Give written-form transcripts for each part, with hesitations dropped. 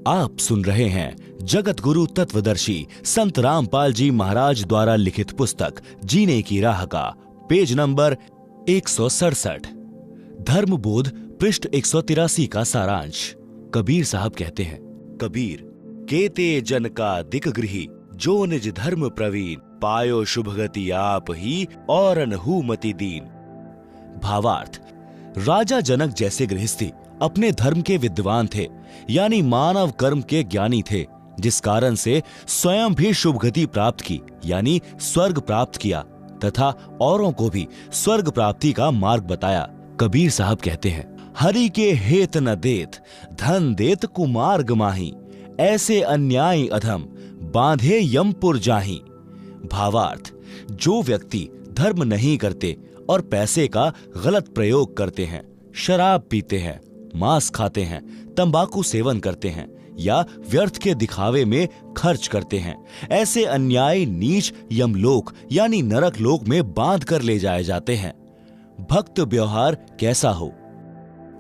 आप सुन रहे हैं जगत गुरु तत्वदर्शी संत रामपाल जी महाराज द्वारा लिखित पुस्तक जीने की राह का पेज नंबर 167 धर्मबोध पृष्ठ 183 का सारांश। कबीर साहब कहते हैं, कबीर केते जन का दिक गृही जो निज धर्म प्रवीण पायो शुभ गति आप ही और अनहु मति दीन। भावार्थ, राजा जनक जैसे गृहस्थी अपने धर्म के विद्वान थे, यानी मानव कर्म के ज्ञानी थे, जिस कारण से स्वयं भी शुभ गति प्राप्त की, यानी स्वर्ग प्राप्त किया तथा औरों को भी स्वर्ग प्राप्ति का मार्ग बताया। कबीर साहब कहते हैं, हरि के हेत न देत धन देत कुमार्ग माही ऐसे अन्यायी अधम बांधे यमपुर जाही। भावार्थ, जो व्यक्ति धर्म नहीं करते और पैसे का गलत प्रयोग करते हैं, शराब पीते हैं, मांस खाते हैं, तंबाकू सेवन करते हैं या व्यर्थ के दिखावे में खर्च करते हैं, ऐसे अन्यायी नीच यमलोक यानी नरक लोक में बांध कर ले जाए जाते हैं। भक्त व्यवहार कैसा हो?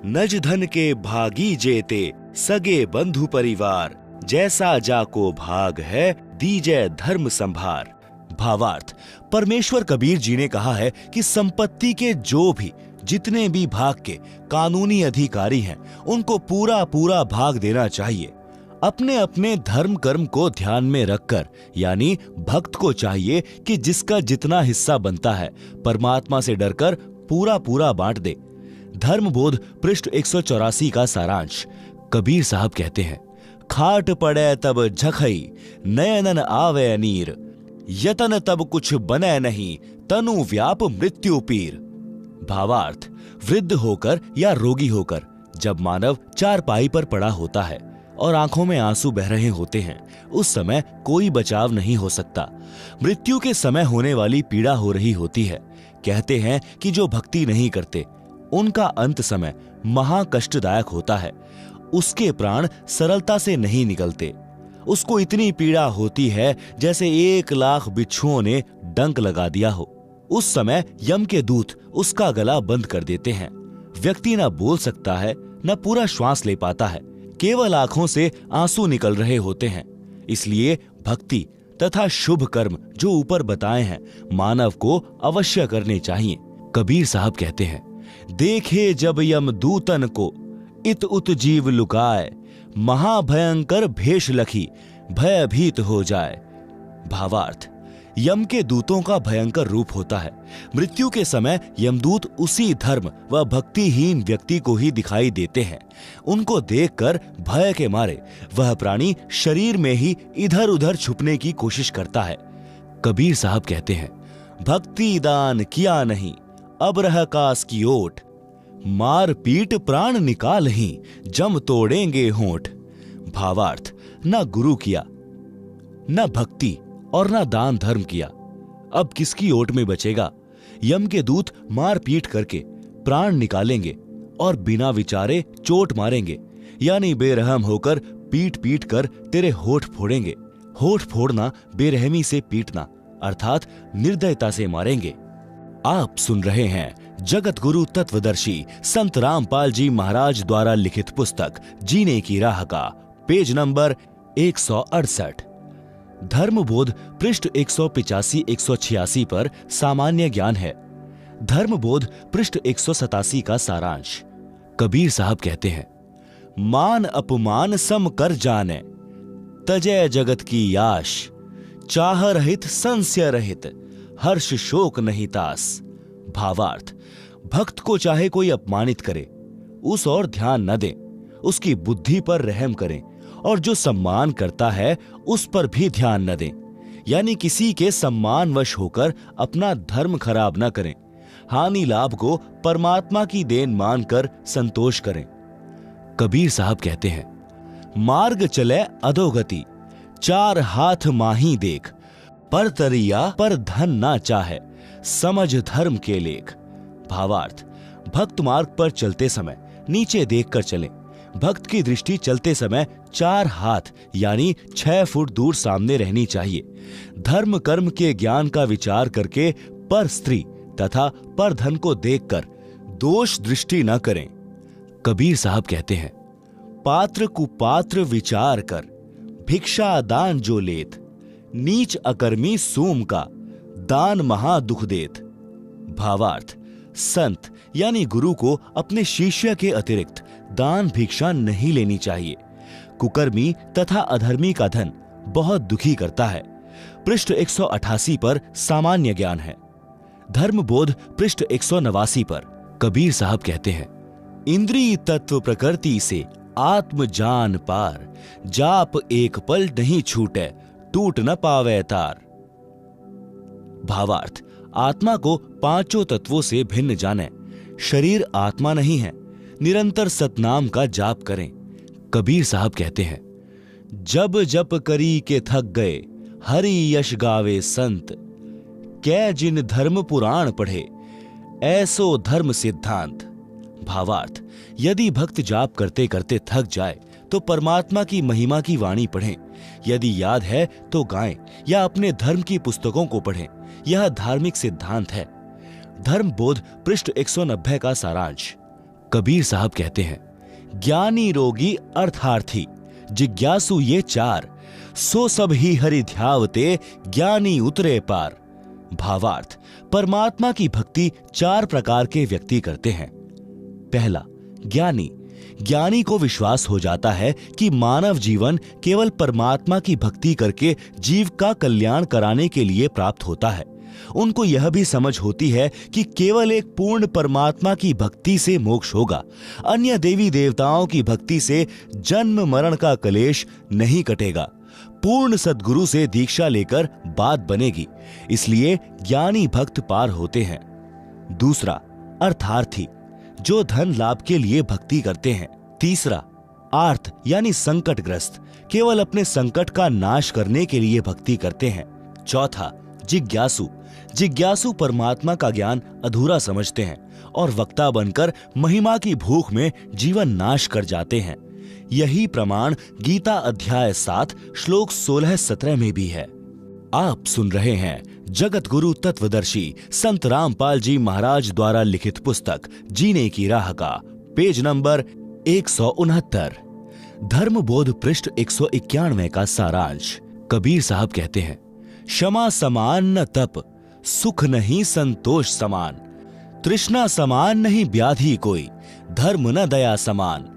नज धन के भागी जेते सगे बंधु परिवार जैसा जाको भाग है दीजय धर्म संभार। भावार्थ, परमेश्वर कबीर जी ने कहा है कि संपत्ति के जो भी जितने भी भाग के कानूनी अधिकारी हैं, उनको पूरा पूरा भाग देना चाहिए। अपने अपने धर्म कर्म को ध्यान में रखकर, यानी भक्त को चाहिए कि जिसका जितना हिस्सा बनता है परमात्मा से डरकर पूरा पूरा बांट दे। धर्मबोध पृष्ठ 184 का सारांश। कबीर साहब कहते हैं, खाट पड़े तब झखई नयनन आवे नीर यतन तब कुछ बने नहीं तनु व्याप मृत्यु पीर। भावार्थ, वृद्ध होकर या रोगी होकर जब मानव चारपाई पर पड़ा होता है और आंखों में आंसू बह रहे होते हैं, उस समय कोई बचाव नहीं हो सकता। मृत्यु के समय होने वाली पीड़ा हो रही होती है। कहते हैं कि जो भक्ति नहीं करते उनका अंत समय महा कष्टदायक होता है। उसके प्राण सरलता से नहीं निकलते। उसको इतनी पीड़ा होती है जैसे 1,00,000 बिच्छुओं ने डंक लगा दिया हो। उस समय यम के दूत उसका गला बंद कर देते हैं। व्यक्ति न बोल सकता है, न पूरा श्वास ले पाता है, केवल आंखों से आंसू निकल रहे होते हैं। इसलिए भक्ति तथा शुभ कर्म जो ऊपर बताए हैं, मानव को अवश्य करने चाहिए। कबीर साहब कहते हैं, देखे जब यम दूतन को इत उत जीव लुकाए महाभयंकर भेष लखी भयभीत हो जाए। भावार्थ, यम के दूतों का भयंकर रूप होता है। मृत्यु के समय यमदूत उसी धर्म व भक्तिहीन व्यक्ति को ही दिखाई देते हैं। उनको देखकर भय के मारे वह प्राणी शरीर में ही इधर उधर छुपने की कोशिश करता है। कबीर साहब कहते हैं, भक्ति दान किया नहीं अब रह कास की ओट मार पीट प्राण निकाल ही जम तोड़ेंगे होंठ। भावार्थ, न गुरु किया, न भक्ति और न दान धर्म किया, अब किसकी ओट में बचेगा? यम के दूत मार पीट करके प्राण निकालेंगे और बिना विचारे चोट मारेंगे, यानी बेरहम होकर पीट पीट कर तेरे होठ फोड़ेंगे। होठ फोड़ना बेरहमी से पीटना अर्थात निर्दयता से मारेंगे। आप सुन रहे हैं जगत गुरु तत्वदर्शी संत रामपाल जी महाराज द्वारा लिखित पुस्तक जीने की राह का पेज नंबर 168 धर्मबोध पृष्ठ 185-186 पर सामान्य ज्ञान है। धर्मबोध पृष्ठ 187 का सारांश। कबीर साहब कहते हैं, मान अपमान सम कर जाने तजय जगत की याश चाह रहित संशय रहित हर्ष शोक नहीं तास। भावार्थ, भक्त को चाहे कोई अपमानित करे उस और ध्यान न दे, उसकी बुद्धि पर रहम करें, और जो सम्मान करता है उस पर भी ध्यान न दें, यानी किसी के सम्मानवश होकर अपना धर्म खराब न करें। हानि लाभ को परमात्मा की देन मानकर संतोष करें। कबीर साहब कहते हैं, मार्ग चले अधोगति चार हाथ माही देख पर तरिया पर धन ना चाहे समझ धर्म के लेख। भावार्थ, भक्त मार्ग पर चलते समय नीचे देखकर चलें। भक्त की दृष्टि चलते समय 4 हाथ यानी 6 फुट दूर सामने रहनी चाहिए। धर्म कर्म के ज्ञान का विचार करके पर स्त्री तथा पर धन को देखकर दोष दृष्टि न करें। कबीर साहब कहते हैं, पात्र कुपात्र विचार कर, भिक्षा दान जो लेत, नीच अकर्मी सूम का, दान महा दुख देत। भावार्थ, संत यानी गुरु को अपने शिष्य के अतिरिक्त दान भिक्षा नहीं लेनी चाहिए। कुकर्मी तथा अधर्मी का धन बहुत दुखी करता है। पृष्ठ 188 पर सामान्य ज्ञान है। धर्मबोध पृष्ठ 189 पर कबीर साहब कहते हैं, इंद्रिय तत्व प्रकृति से आत्म जान पार, जाप एक पल नहीं छूटे, टूट न पावे तार। भावार्थ, आत्मा को पांचों तत्वों से भिन्न जाने। शरीर आत्मा नहीं है। निरंतर सतनाम का जाप करें। कबीर साहब कहते हैं, जब जप करी के थक गए, हरि यश गावे संत, कै जिन धर्म पुराण पढ़े, ऐसो धर्म सिद्धांत। भावार्थ, यदि भक्त जाप करते करते थक जाए तो परमात्मा की महिमा की वाणी पढ़ें। यदि याद है तो गाएं या अपने धर्म की पुस्तकों को पढ़ें। यह धार्मिक सिद्धांत है। धर्मबोध पृष्ठ 190 का सारांश। कबीर साहब कहते हैं, ज्ञानी रोगी अर्थार्थी जिज्ञासु ये चार, सो सब ही हरि ध्यावते, ज्ञानी उतरे पार। भावार्थ, परमात्मा की भक्ति चार प्रकार के व्यक्ति करते हैं। पहला, ज्ञानी। ज्ञानी को विश्वास हो जाता है कि मानव जीवन केवल परमात्मा की भक्ति करके जीव का कल्याण कराने के लिए प्राप्त होता है। उनको यह भी समझ होती है कि केवल एक पूर्ण परमात्मा की भक्ति से मोक्ष होगा। अन्य देवी देवताओं की भक्ति से जन्म मरण का कलेश नहीं कटेगा। पूर्ण सद्गुरु से दीक्षा लेकर बात बनेगी। इसलिए ज्ञानी भक्त पार होते हैं। दूसरा, अर्थार्थी, जो धन लाभ के लिए भक्ति करते हैं। तीसरा, आर्थ यानी संकटग्रस्त, केवल अपने संकट का नाश करने के लिए भक्ति करते हैं। चौथा, जिज्ञासु। जिज्ञासु परमात्मा का ज्ञान अधूरा समझते हैं और वक्ता बनकर महिमा की भूख में जीवन नाश कर जाते हैं। यही प्रमाण गीता अध्याय 7 श्लोक 16-17 में भी है। आप सुन रहे हैं जगत गुरु तत्वदर्शी संत रामपाल जी महाराज द्वारा लिखित पुस्तक जीने की राह का पेज नंबर 169। धर्मबोध पृष्ठ 191 का सारांश। कबीर साहब कहते हैं, क्षमा समान न तप, सुख नहीं संतोष समान, तृष्णा समान नहीं व्याधि कोई, धर्म न दया समान।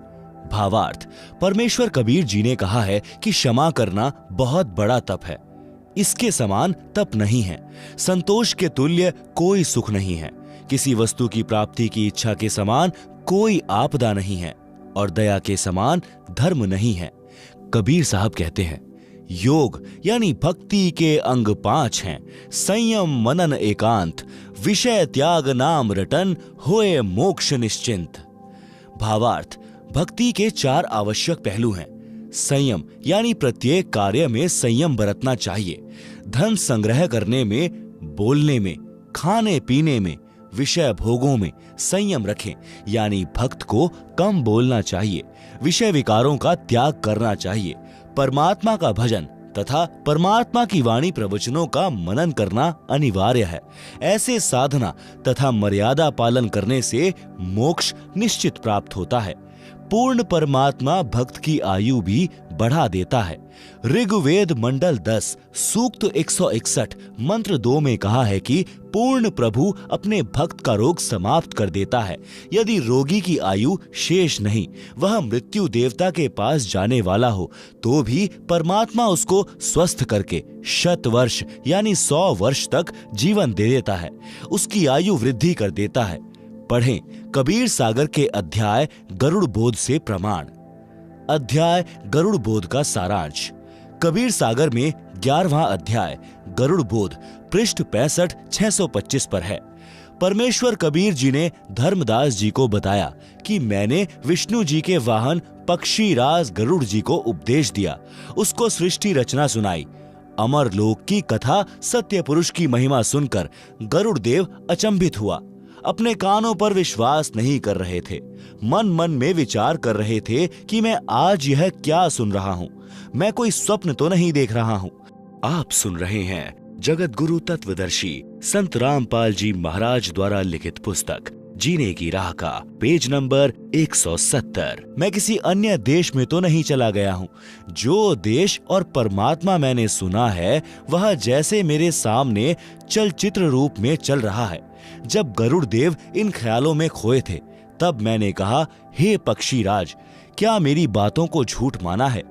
भावार्थ, परमेश्वर कबीर जी ने कहा है कि क्षमा करना बहुत बड़ा तप है। इसके समान तप नहीं है। संतोष के तुल्य कोई सुख नहीं है। किसी वस्तु की प्राप्ति की इच्छा के समान कोई आपदा नहीं है और दया के समान धर्म नहीं है। कबीर साहब कहते हैं, योग यानी भक्ति के अंग 5 हैं। संयम मनन एकांत, विषय त्याग नाम रटन, होए मोक्ष निश्चिंत। भावार्थ, भक्ति के 4 आवश्यक पहलू हैं। संयम यानी प्रत्येक कार्य में संयम बरतना चाहिए। धन संग्रह करने में, बोलने में, खाने पीने में, विषय भोगों में संयम रखें। यानी भक्त को कम बोलना चाहिए, विषय विकारों का त्याग करना चाहिए, परमात्मा का भजन तथा परमात्मा की वाणी प्रवचनों का मनन करना अनिवार्य है। ऐसे साधना तथा मर्यादा पालन करने से मोक्ष निश्चित प्राप्त होता है। पूर्ण परमात्मा भक्त की आयु भी बढ़ा देता है। ऋग्वेद मंडल 10 सूक्त 161 मंत्र 2 में कहा है कि पूर्ण प्रभु अपने भक्त का रोग समाप्त कर देता है। यदि रोगी की आयु शेष नहीं, वह मृत्यु देवता के पास जाने वाला हो, तो भी परमात्मा उसको स्वस्थ करके 100 वर्ष यानी 100 वर्ष तक जीवन दे देता है। उसकी आयु वृद्धि कर देता है। पढ़ें कबीर सागर के अध्याय गरुड़ बोध से प्रमाण। अध्याय गरुड़ बोध का सारांश। कबीर सागर में 11वां अध्याय गरुड़ बोध पृष्ठ 65-625 पर है। परमेश्वर कबीर जी ने धर्मदास जी को बताया कि मैंने विष्णु जी के वाहन पक्षी राज गरुड़ जी को उपदेश दिया, उसको सृष्टि रचना सुनाई। अमर लोक की कथा सत्य पुरुष की महिमा सुनकर गरुड़ देव अचंभित हुआ। अपने कानों पर विश्वास नहीं कर रहे थे। मन मन में विचार कर रहे थे कि मैं आज यह क्या सुन रहा हूँ। मैं कोई स्वप्न तो नहीं देख रहा हूँ। आप सुन रहे हैं जगत गुरु तत्वदर्शी संत रामपाल जी महाराज द्वारा लिखित पुस्तक जीने की राह का पेज नंबर 170। मैं किसी अन्य देश में तो नहीं चला गया हूँ। जो देश और परमात्मा मैंने सुना है वह जैसे मेरे सामने चलचित्र रूप में चल रहा है। जब गरुड़ देव इन ख्यालों में खोए थे तब मैंने कहा, हे पक्षीराज, क्या मेरी बातों को झूठ माना है?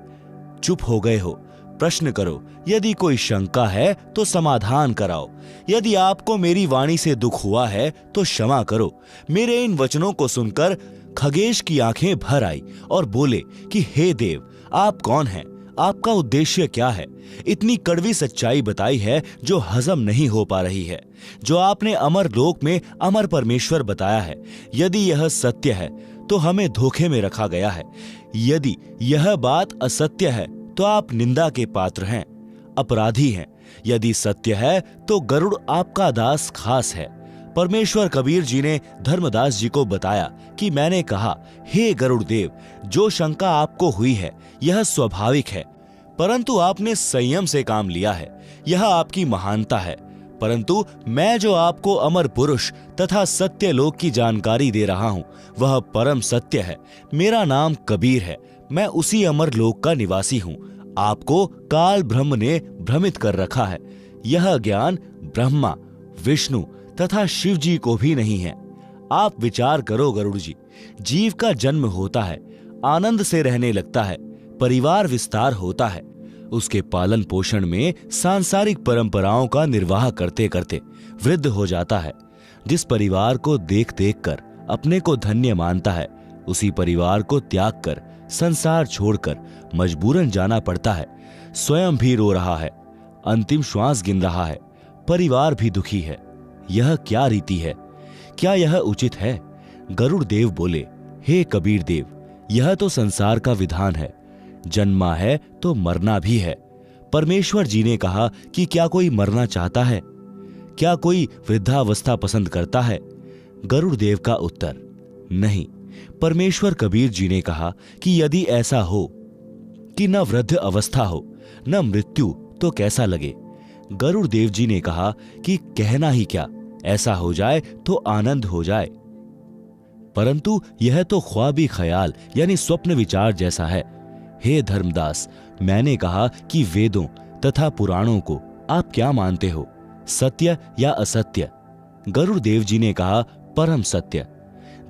चुप हो गए हो। प्रश्न करो। यदि कोई शंका है तो समाधान कराओ। यदि आपको मेरी वाणी से दुख हुआ है तो क्षमा करो। मेरे इन वचनों को सुनकर खगेश की आंखें भर आई और बोले कि हे देव, आप कौन हैं? आपका उद्देश्य क्या है? इतनी कड़वी सच्चाई बताई है जो हजम नहीं हो पा रही है, जो आपने अमर लोक में अमर परमेश्वर बताया है। यदि यह सत्य है तो हमें धोखे में रखा गया है। यदि यह बात असत्य है तो आप निंदा के पात्र हैं, अपराधी हैं। यदि सत्य है तो गरुड़ आपका दास खास है। परमेश्वर कबीर जी ने धर्मदास जी को बताया कि मैंने कहा, हे गरुड़ देव, जो शंका आपको हुई है यह स्वाभाविक है, परंतु आपने संयम से काम लिया है। यह आपकी महानता है। परंतु मैं जो आपको अमर पुरुष तथा सत्य लोक की जानकारी दे रहा हूँ वह परम सत्य है। मेरा नाम कबीर है। मैं उसी अमर लोक का निवासी हूँ। आपको काल ब्रह्म ने भ्रमित कर रखा है। यह ज्ञान ब्रह्मा, विष्णु तथा शिव जी को भी नहीं है। आप विचार करो गरुड़ जी, जीव का जन्म होता है, आनंद से रहने लगता है, परिवार विस्तार होता है, उसके पालन पोषण में सांसारिक परंपराओं का निर्वाह करते करते वृद्ध हो जाता है। जिस परिवार को देख देख कर अपने को धन्य मानता है, उसी परिवार को त्याग कर, संसार छोड़कर मजबूरन जाना पड़ता है। स्वयं भी रो रहा है, अंतिम श्वास गिन रहा है, परिवार भी दुखी है। यह क्या रीति है? क्या यह उचित है? गरुड़ देव बोले, हे कबीर देव, यह तो संसार का विधान है। जन्मा है तो मरना भी है। परमेश्वर जी ने कहा कि क्या कोई मरना चाहता है? क्या कोई वृद्धावस्था पसंद करता है? गरुड़ देव का उत्तर, नहीं। परमेश्वर कबीर जी ने कहा कि यदि ऐसा हो कि न वृद्ध अवस्था हो न मृत्यु तो कैसा लगे? गरुड़ देव जी ने कहा कि कहना ही क्या, ऐसा हो जाए तो आनंद हो जाए। परंतु यह तो ख्वाबी ख्याल यानी स्वप्न विचार जैसा है। हे धर्मदास, मैंने कहा कि वेदों तथा पुराणों को आप क्या मानते हो, सत्य या असत्य? गरुड़ देव जी ने कहा, परम सत्य।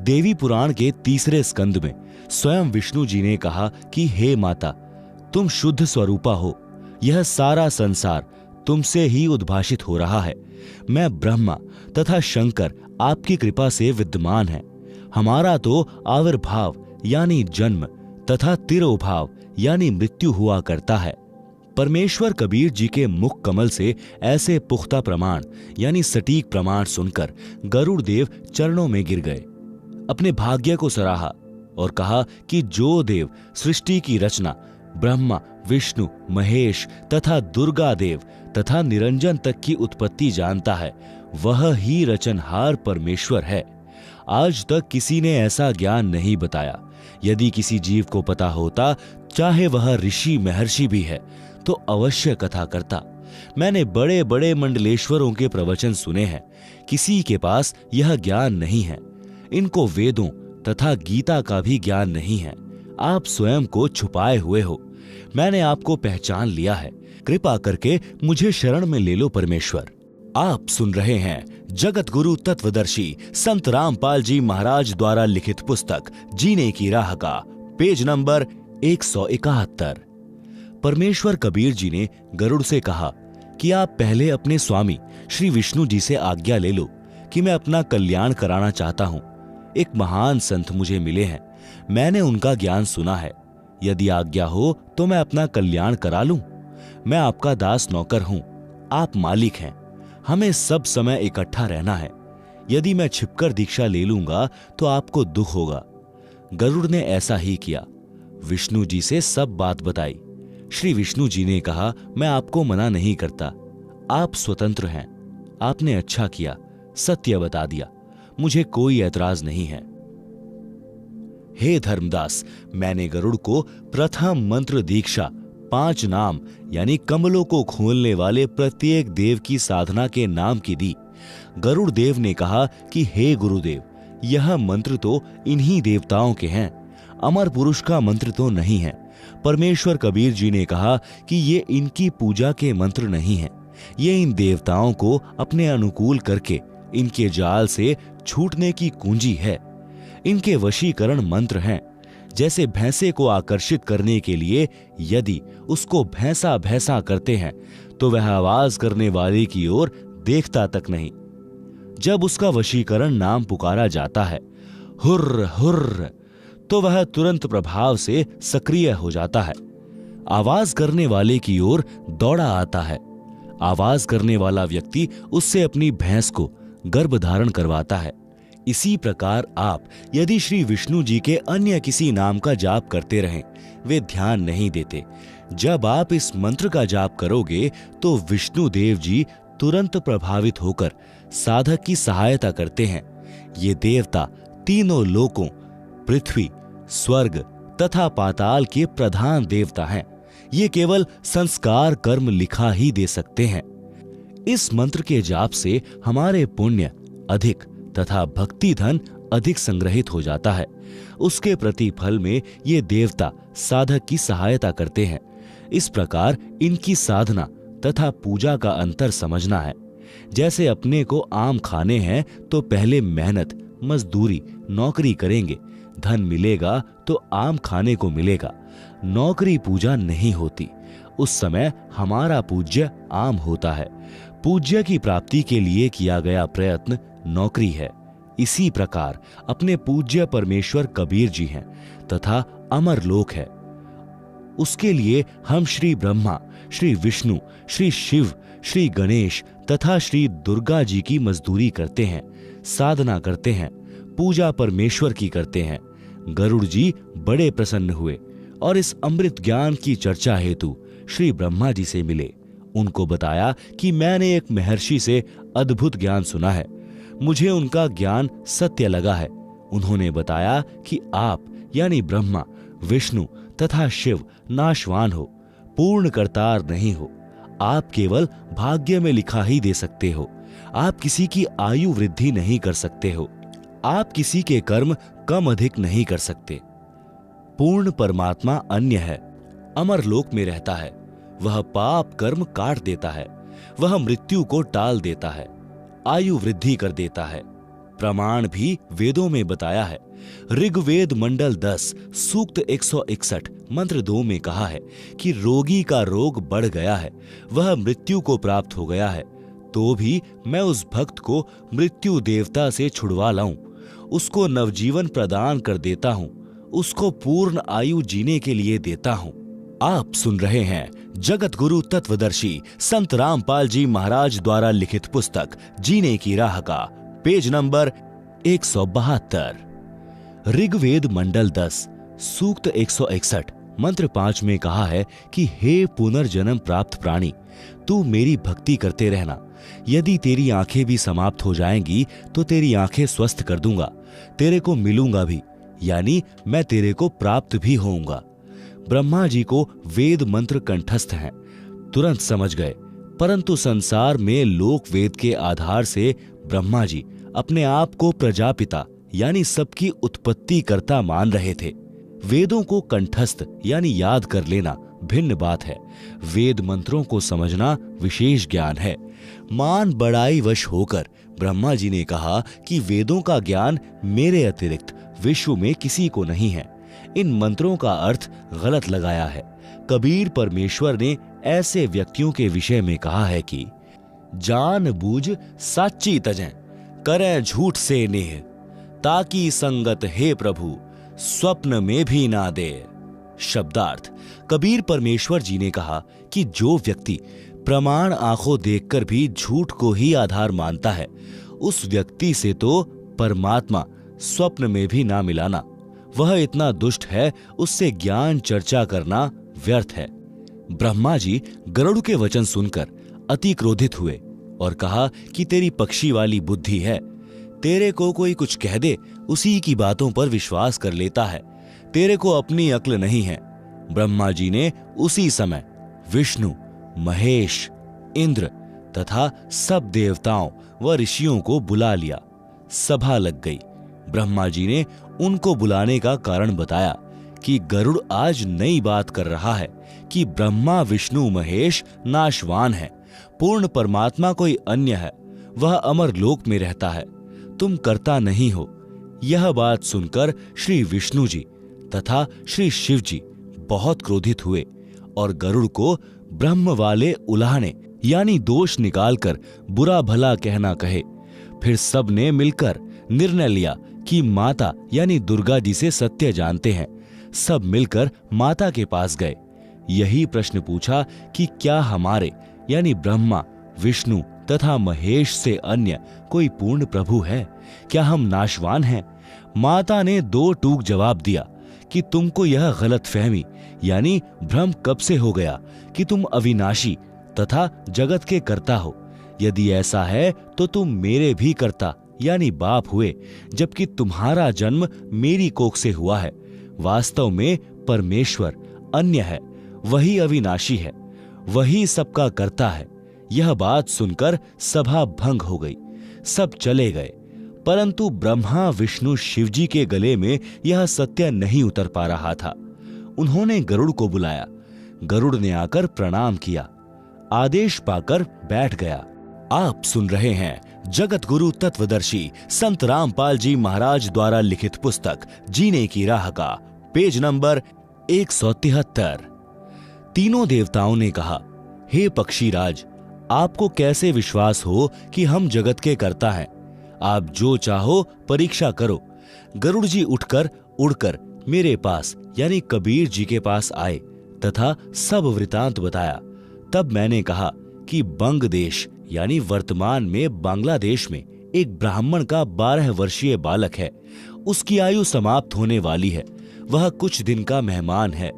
देवी पुराण के 3 स्कंद में स्वयं विष्णु जी ने कहा कि हे माता, तुम शुद्ध स्वरूपा हो। यह सारा संसार तुमसे ही उद्भाषित हो रहा है। मैं ब्रह्मा तथा शंकर आपकी कृपा से विद्यमान है। हमारा तो आविर्भाव यानी जन्म तथा तिरोभाव यानी मृत्यु हुआ करता है। परमेश्वर कबीर जी के मुख कमल से ऐसे पुख्ता प्रमाण यानी सटीक प्रमाण सुनकर गरुड़ देव चरणों में गिर गए, अपने भाग्य को सराहा और कहा कि जो देव सृष्टि की रचना ब्रह्मा, विष्णु, महेश तथा दुर्गा देव तथा निरंजन तक की उत्पत्ति जानता है, वह ही रचनहार परमेश्वर है। आज तक किसी ने ऐसा ज्ञान नहीं बताया। यदि किसी जीव को पता होता, चाहे वह ऋषि महर्षि भी है, तो अवश्य कथा करता। मैंने बड़े बड़े मंडलेश्वरों के प्रवचन सुने हैं, किसी के पास यह ज्ञान नहीं है। इनको वेदों तथा गीता का भी ज्ञान नहीं है। आप स्वयं को छुपाए हुए हो। मैंने आपको पहचान लिया है। कृपा करके मुझे शरण में ले लो परमेश्वर। आप सुन रहे हैं जगत गुरु तत्वदर्शी संत रामपाल जी महाराज द्वारा लिखित पुस्तक जीने की राह का पेज नंबर 171। परमेश्वर कबीर जी ने गरुड़ से कहा कि आप पहले अपने स्वामी श्री विष्णु जी से आज्ञा ले लो कि मैं अपना कल्याण कराना चाहता हूँ। एक महान संत मुझे मिले हैं, मैंने उनका ज्ञान सुना है। यदि आज्ञा हो तो मैं अपना कल्याण करा लूं। मैं आपका दास नौकर हूं, आप मालिक हैं। हमें सब समय इकट्ठा रहना है। यदि मैं छिपकर दीक्षा ले लूंगा तो आपको दुख होगा। गरुड़ ने ऐसा ही किया, विष्णु जी से सब बात बताई। श्री विष्णु जी ने कहा, मैं आपको मना नहीं करता, आप स्वतंत्र हैं। आपने अच्छा किया, सत्य बता दिया, मुझे कोई ऐतराज नहीं है। हे धर्मदास, मैंने गरुड़ को प्रथम मंत्र दीक्षा 5 नाम यानी कमलों को खोलने वाले प्रत्येक देव की साधना के नाम की दी। गरुड़ देव ने कहा कि हे गुरुदेव, यह मंत्र तो इन्हीं देवताओं के हैं, अमर पुरुष का मंत्र तो नहीं है। परमेश्वर कबीर जी ने कहा कि ये इनकी पूजा के मंत्र नहीं हैं, ये इन देवताओं को अपने अनुकूल करके इनके जाल से छूटने की कुंजी है। इनके वशीकरण मंत्र हैं। जैसे भैंसे को आकर्षित करने के लिए यदि उसको भैंसा भैंसा करते हैं तो वह आवाज करने वाले की ओर देखता तक नहीं। जब उसका वशीकरण नाम पुकारा जाता है, हुर्र हुर्र, तो वह तुरंत प्रभाव से सक्रिय हो जाता है। आवाज करने वाले की ओर दौड़ा आता है। आवाज करने वाला व्यक्ति उससे अपनी भैंस को गर्भ धारण करवाता है। इसी प्रकार आप यदि श्री विष्णु जी के अन्य किसी नाम का जाप करते रहें, वे ध्यान नहीं देते। जब आप इस मंत्र का जाप करोगे तो विष्णु देव जी तुरंत प्रभावित होकर साधक की सहायता करते हैं। ये देवता तीनों लोकों, पृथ्वी, स्वर्ग तथा पाताल के प्रधान देवता हैं। ये केवल संस्कार कर्म लिखा ही दे सकते हैं। इस मंत्र के जाप से हमारे पुण्य अधिक तथा भक्ति धन अधिक संग्रहित हो जाता है। उसके प्रतिफल में ये देवता साधक की सहायता करते हैं। इस प्रकार इनकी साधना तथा पूजा का अंतर समझना है। जैसे अपने को आम खाने हैं तो पहले मेहनत, मजदूरी, नौकरी करेंगे, धन मिलेगा तो आम खाने को मिलेगा। नौकरी पूजा नहीं होती, उस समय हमारा पूज्य आम होता है। पूज्य की प्राप्ति के लिए किया गया प्रयत्न नौकरी है। इसी प्रकार अपने पूज्य परमेश्वर कबीर जी हैं तथा अमर लोक है। उसके लिए हम श्री ब्रह्मा, श्री विष्णु, श्री शिव, श्री गणेश तथा श्री दुर्गा जी की मजदूरी करते हैं, साधना करते हैं, पूजा परमेश्वर की करते हैं। गरुड़ जी बड़े प्रसन्न हुए और इस अमृत ज्ञान की चर्चा हेतु श्री ब्रह्मा जी से मिले। उनको बताया कि मैंने एक महर्षि से अद्भुत ज्ञान सुना है, मुझे उनका ज्ञान सत्य लगा है। उन्होंने बताया कि आप यानी ब्रह्मा, विष्णु तथा शिव नाशवान हो, पूर्ण करतार नहीं हो। आप केवल भाग्य में लिखा ही दे सकते हो। आप किसी की आयु वृद्धि नहीं कर सकते हो। आप किसी के कर्म कम अधिक नहीं कर सकते। पूर्ण परमात्मा अन्य है, अमर लोक में रहता है। वह पाप कर्म काट देता है, वह मृत्यु को टाल देता है, आयु वृद्धि कर देता है। प्रमाण भी वेदों में बताया है। ऋग्वेद मंडल 10 सूक्त 161 मंत्र 2 में कहा है कि रोगी का रोग बढ़ गया है, वह मृत्यु को प्राप्त हो गया है, तो भी मैं उस भक्त को मृत्यु देवता से छुड़वा लाऊं, उसको नवजीवन प्रदान कर देता हूं, उसको पूर्ण आयु जीने के लिए देता हूं। आप सुन रहे हैं जगत गुरु तत्वदर्शी संत रामपाल जी महाराज द्वारा लिखित पुस्तक जीने की राह का पेज नंबर 172। ऋग्वेद मंडल 10 सूक्त 161 मंत्र 5 में कहा है कि हे पुनर्जन्म प्राप्त प्राणी, तू मेरी भक्ति करते रहना। यदि तेरी आंखें भी समाप्त हो जाएंगी तो तेरी आंखें स्वस्थ कर दूंगा, तेरे को मिलूंगा भी, यानी मैं तेरे को प्राप्त भी होऊंगा। ब्रह्मा जी को वेद मंत्र कंठस्थ हैं, तुरंत समझ गए, परंतु संसार में लोक वेद के आधार से ब्रह्मा जी अपने आप को प्रजापिता यानी सबकी उत्पत्ति करता मान रहे थे। वेदों को कंठस्थ यानी याद कर लेना भिन्न बात है, वेद मंत्रों को समझना विशेष ज्ञान है। मान बड़ाई वश होकर ब्रह्मा जी ने कहा कि वेदों का ज्ञान मेरे अतिरिक्त विश्व में किसी को नहीं है। इन मंत्रों का अर्थ गलत लगाया है। कबीर परमेश्वर ने ऐसे व्यक्तियों के विषय में कहा है कि जान बूझ साची तजें, करें झूठ से नेह, ताकि संगत हे प्रभु स्वप्न में भी ना दे। शब्दार्थ, कबीर परमेश्वर जी ने कहा कि जो व्यक्ति प्रमाण आंखों देखकर भी झूठ को ही आधार मानता है, उस व्यक्ति से तो परमात्मा स्वप्न में भी ना मिलाना। वह इतना दुष्ट है, उससे ज्ञान चर्चा करना व्यर्थ है। ब्रह्मा जी गरुड़ के वचन सुनकर अति क्रोधित हुए और कहा कि तेरी पक्षी वाली बुद्धि है, तेरे को कोई कुछ कह दे उसी की बातों पर विश्वास कर लेता है, तेरे को अपनी अक्ल नहीं है। ब्रह्मा जी ने उसी समय विष्णु, महेश, इंद्र तथा सब देवताओं व ऋषियों को बुला लिया। सभा लग गई। ब्रह्मा जी ने उनको बुलाने का कारण बताया कि गरुड़ आज नई बात कर रहा है कि ब्रह्मा विष्णु महेश नाशवान है, पूर्ण परमात्मा कोई अन्य है, वह अमर लोक में रहता है, तुम करता नहीं हो। यह बात सुनकर श्री विष्णु जी तथा श्री शिव जी बहुत क्रोधित हुए और गरुड़ को ब्रह्म वाले उलाहने यानी दोष निकालकर बुरा भला कहना कहे। फिर सब ने मिलकर निर्णय लिया कि माता यानी दुर्गा जी से सत्य जानते हैं। सब मिलकर माता के पास गए, यही प्रश्न पूछा कि क्या हमारे यानी ब्रह्मा विष्णु तथा महेश से अन्य कोई पूर्ण प्रभु है? क्या हम नाशवान हैं? माता ने दो टूक जवाब दिया कि तुमको यह गलतफहमी यानी भ्रम कब से हो गया कि तुम अविनाशी तथा जगत के कर्ता हो। यदि ऐसा है तो तुम मेरे भी कर्ता यानी बाप हुए, जबकि तुम्हारा जन्म मेरी कोख से हुआ है। वास्तव में परमेश्वर अन्य है, वही अविनाशी है, वही सबका कर्ता है। यह बात सुनकर सभा भंग हो गई, सब चले गए, परंतु ब्रह्मा विष्णु शिवजी के गले में यह सत्य नहीं उतर पा रहा था। उन्होंने गरुड़ को बुलाया। गरुड़ ने आकर प्रणाम किया, आदेश पाकर बैठ गया। आप सुन रहे हैं जगत गुरु तत्वदर्शी संत रामपाल जी महाराज द्वारा लिखित पुस्तक जीने की राह का पेज नंबर 173। तीनों देवताओं ने कहा, हे पक्षीराज, आपको कैसे विश्वास हो कि हम जगत के कर्ता हैं? आप जो चाहो परीक्षा करो। गरुड़ जी उठकर उड़कर मेरे पास यानी कबीर जी के पास आए तथा सब वृतांत बताया। तब मैंने कहा कि बंग देश यानी वर्तमान में बांग्लादेश में एक ब्राह्मण का 12 वर्षीय बालक है। उसकी आयु समाप्त होने वाली है, वह कुछ दिन का मेहमान है।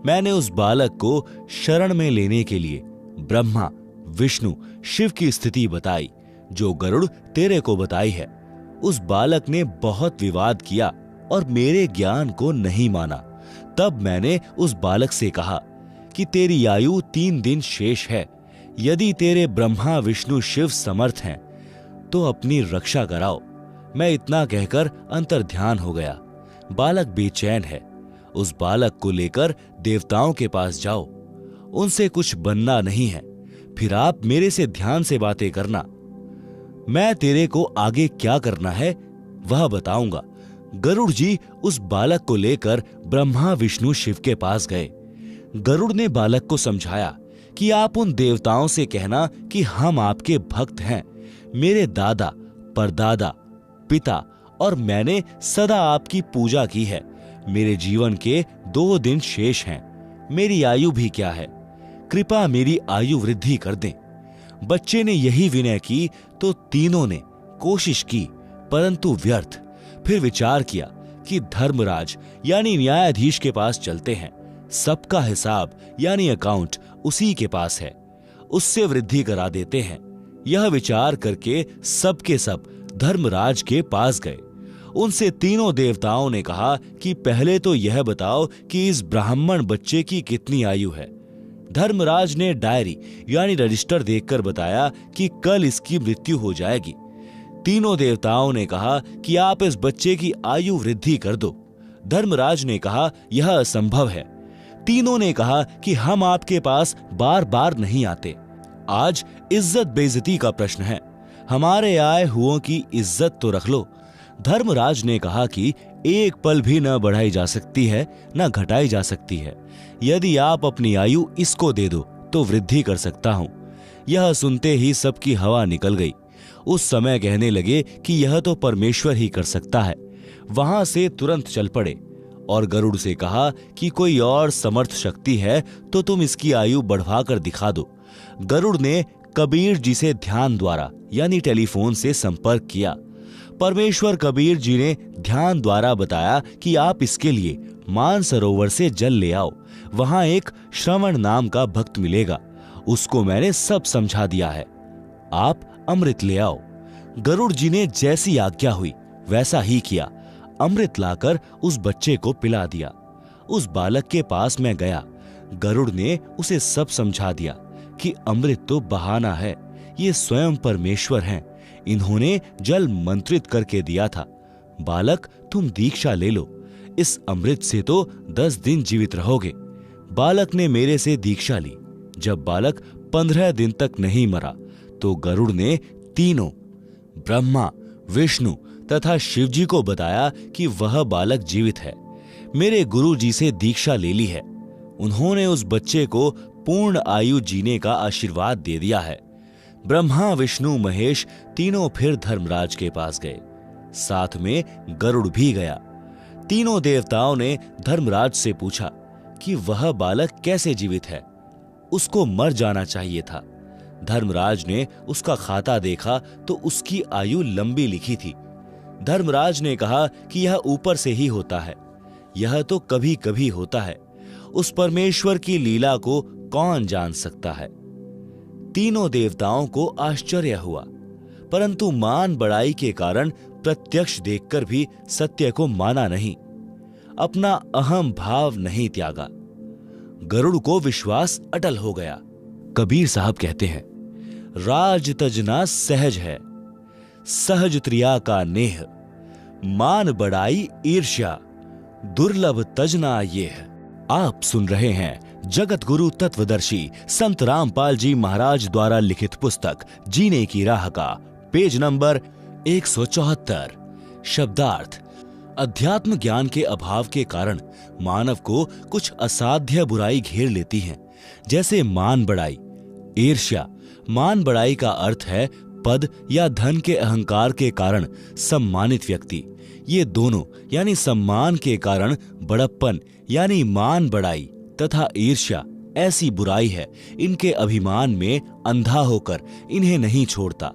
मैंने उस बालक को शरण में लेने के लिए ब्रह्मा विष्णु शिव की स्थिति बताई, जो गरुड़ तेरे को बताई है। उस बालक ने बहुत विवाद किया और मेरे ज्ञान को नहीं माना। तब मैंने उस बालक से कहा कि तेरी आयु 3 दिन शेष है। यदि तेरे ब्रह्मा विष्णु शिव समर्थ हैं तो अपनी रक्षा कराओ। मैं इतना कहकर अंतर्ध्यान हो गया। बालक बेचैन है, उस बालक को लेकर देवताओं के पास जाओ, उनसे कुछ बनना नहीं है, फिर आप मेरे से ध्यान से बातें करना। मैं तेरे को आगे क्या करना है वह बताऊंगा। गरुड़ जी उस बालक को लेकर ब्रह्मा विष्णु शिव के पास गए। गरुड़ ने बालक को समझाया कि आप उन देवताओं से कहना कि हम आपके भक्त हैं। मेरे दादा परदादा पिता और मैंने सदा आपकी पूजा की है। मेरे जीवन के 2 दिन शेष हैं। मेरी आयु भी क्या है, कृपा मेरी आयु वृद्धि कर दें। बच्चे ने यही विनय की तो तीनों ने कोशिश की, परंतु व्यर्थ। फिर विचार किया कि धर्मराज यानी न्यायाधीश के पास चलते हैं। सबका हिसाब यानी अकाउंट उसी के पास है, उससे वृद्धि करा देते हैं। यह विचार करके सब के सब धर्मराज के पास गए। उनसे तीनों देवताओं ने कहा कि पहले तो यह बताओ कि इस ब्राह्मण बच्चे की कितनी आयु है। धर्मराज ने डायरी यानी रजिस्टर देखकर बताया कि कल इसकी मृत्यु हो जाएगी। तीनों देवताओं ने कहा कि आप इस बच्चे की आयु वृद्धि कर दो। धर्मराज ने कहा यह असंभव है। तीनों ने कहा कि हम आपके पास बार बार नहीं आते। आज इज्जत बेइज्जती का प्रश्न है, हमारे आए हुओं की इज्जत तो रख लो। धर्मराज ने कहा कि एक पल भी न बढ़ाई जा सकती है न घटाई जा सकती है। यदि आप अपनी आयु इसको दे दो तो वृद्धि कर सकता हूं। यह सुनते ही सबकी हवा निकल गई। उस समय कहने लगे कि यह तो परमेश्वर ही कर सकता है। वहां से तुरंत चल पड़े और गरुड़ से कहा कि कोई और समर्थ शक्ति है तो तुम इसकी आयु बढ़वाकर दिखा दो। गरुड़ ने कबीर जी से ध्यान द्वारा यानी टेलीफोन से संपर्क किया। परमेश्वर कबीर जी ने ध्यान द्वारा बताया कि आप इसके लिए मानसरोवर से जल ले आओ। वहां एक श्रवण नाम का भक्त मिलेगा, उसको मैंने सब समझा दिया है। आप अमृत ले आओ। गरुड़ जी ने जैसी आज्ञा हुई वैसा ही किया। अमृत लाकर उस बच्चे को पिला दिया। उस बालक के पास मैं गया। गरुड़ ने उसे सब समझा दिया कि अमृत तो बहाना है, ये स्वयं परमेश्वर हैं। इन्होंने जल मंत्रित करके दिया था। बालक तुम दीक्षा ले लो, इस अमृत से तो 10 दिन जीवित रहोगे। बालक ने मेरे से दीक्षा ली। जब बालक 15 दिन तक नहीं मरा तो गरुड़ ने तीनों ब्रह्मा, विष्णु तथा शिव जी को बताया कि वह बालक जीवित है। मेरे गुरु जी से दीक्षा ले ली है। उन्होंने उस बच्चे को पूर्ण आयु जीने का आशीर्वाद दे दिया है। ब्रह्मा, विष्णु, महेश तीनों फिर धर्मराज के पास गए। साथ में गरुड़ भी गया। तीनों देवताओं ने धर्मराज से पूछा कि वह बालक कैसे जीवित है, उसको मर जाना चाहिए था। धर्मराज ने उसका खाता देखा तो उसकी आयु लंबी लिखी थी। धर्मराज ने कहा कि यह ऊपर से ही होता है, यह तो कभी कभी होता है। उस परमेश्वर की लीला को कौन जान सकता है। तीनों देवताओं को आश्चर्य हुआ, परंतु मान बढ़ाई के कारण प्रत्यक्ष देखकर भी सत्य को माना नहीं, अपना अहम भाव नहीं त्यागा। गरुड़ को विश्वास अटल हो गया। कबीर साहब कहते हैं, राज तजना सहज है, सहज त्रिया का नेह, मान बढ़ाई ईर्ष्या, दुर्लभ तजना ये है। आप सुन रहे हैं जगत गुरु तत्वदर्शी संत रामपाल जी महाराज द्वारा लिखित पुस्तक जीने की राह का पेज नंबर 174। शब्दार्थ। अध्यात्म ज्ञान के अभाव के कारण मानव को कुछ असाध्य बुराई घेर लेती है, जैसे मान बढ़ाई, ईर्ष्या। मान बढ़ाई का अर्थ है पद या धन के अहंकार के कारण सम्मानित व्यक्ति। ये दोनों यानी सम्मान के कारण बड़प्पन यानी मान बढ़ाई तथा ईर्ष्या ऐसी बुराई है, इनके अभिमान में अंधा होकर इन्हें नहीं छोड़ता।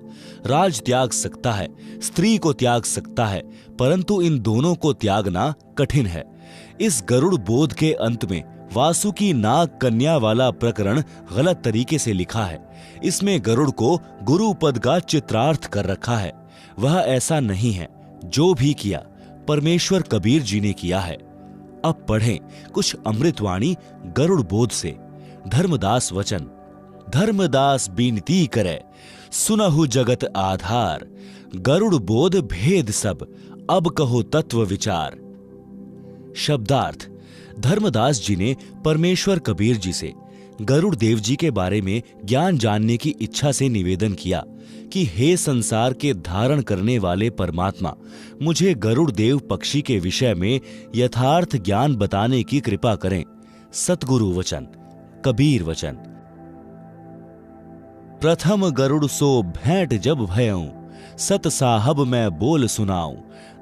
राज त्याग सकता है, स्त्री को त्याग सकता है, परंतु इन दोनों को त्यागना कठिन है। इस गरुड़ बोध के अंत में वासुकी नाग कन्या वाला प्रकरण गलत तरीके से लिखा है। इसमें गरुड़ को गुरु पद का चित्रार्थ कर रखा है। वह ऐसा नहीं है। जो भी किया परमेश्वर कबीर जी ने किया है। अब पढ़ें कुछ अमृतवाणी गरुड़ बोध से। धर्मदास वचन। धर्मदास बीनती करे, सुनहु जगत आधार, गरुड़ बोध भेद सब, अब कहो तत्व विचार। शब्दार्थ। धर्मदास जी ने परमेश्वर कबीर जी से गरुड़ देव जी के बारे में ज्ञान जानने की इच्छा से निवेदन किया कि हे संसार के धारण करने वाले परमात्मा, मुझे गरुड़ देव पक्षी के विषय में यथार्थ ज्ञान बताने की कृपा करें। सतगुरु वचन, कबीर वचन। प्रथम गरुड़ सो भेंट जब भयऊं, सत साहब मैं बोल सुनाऊं,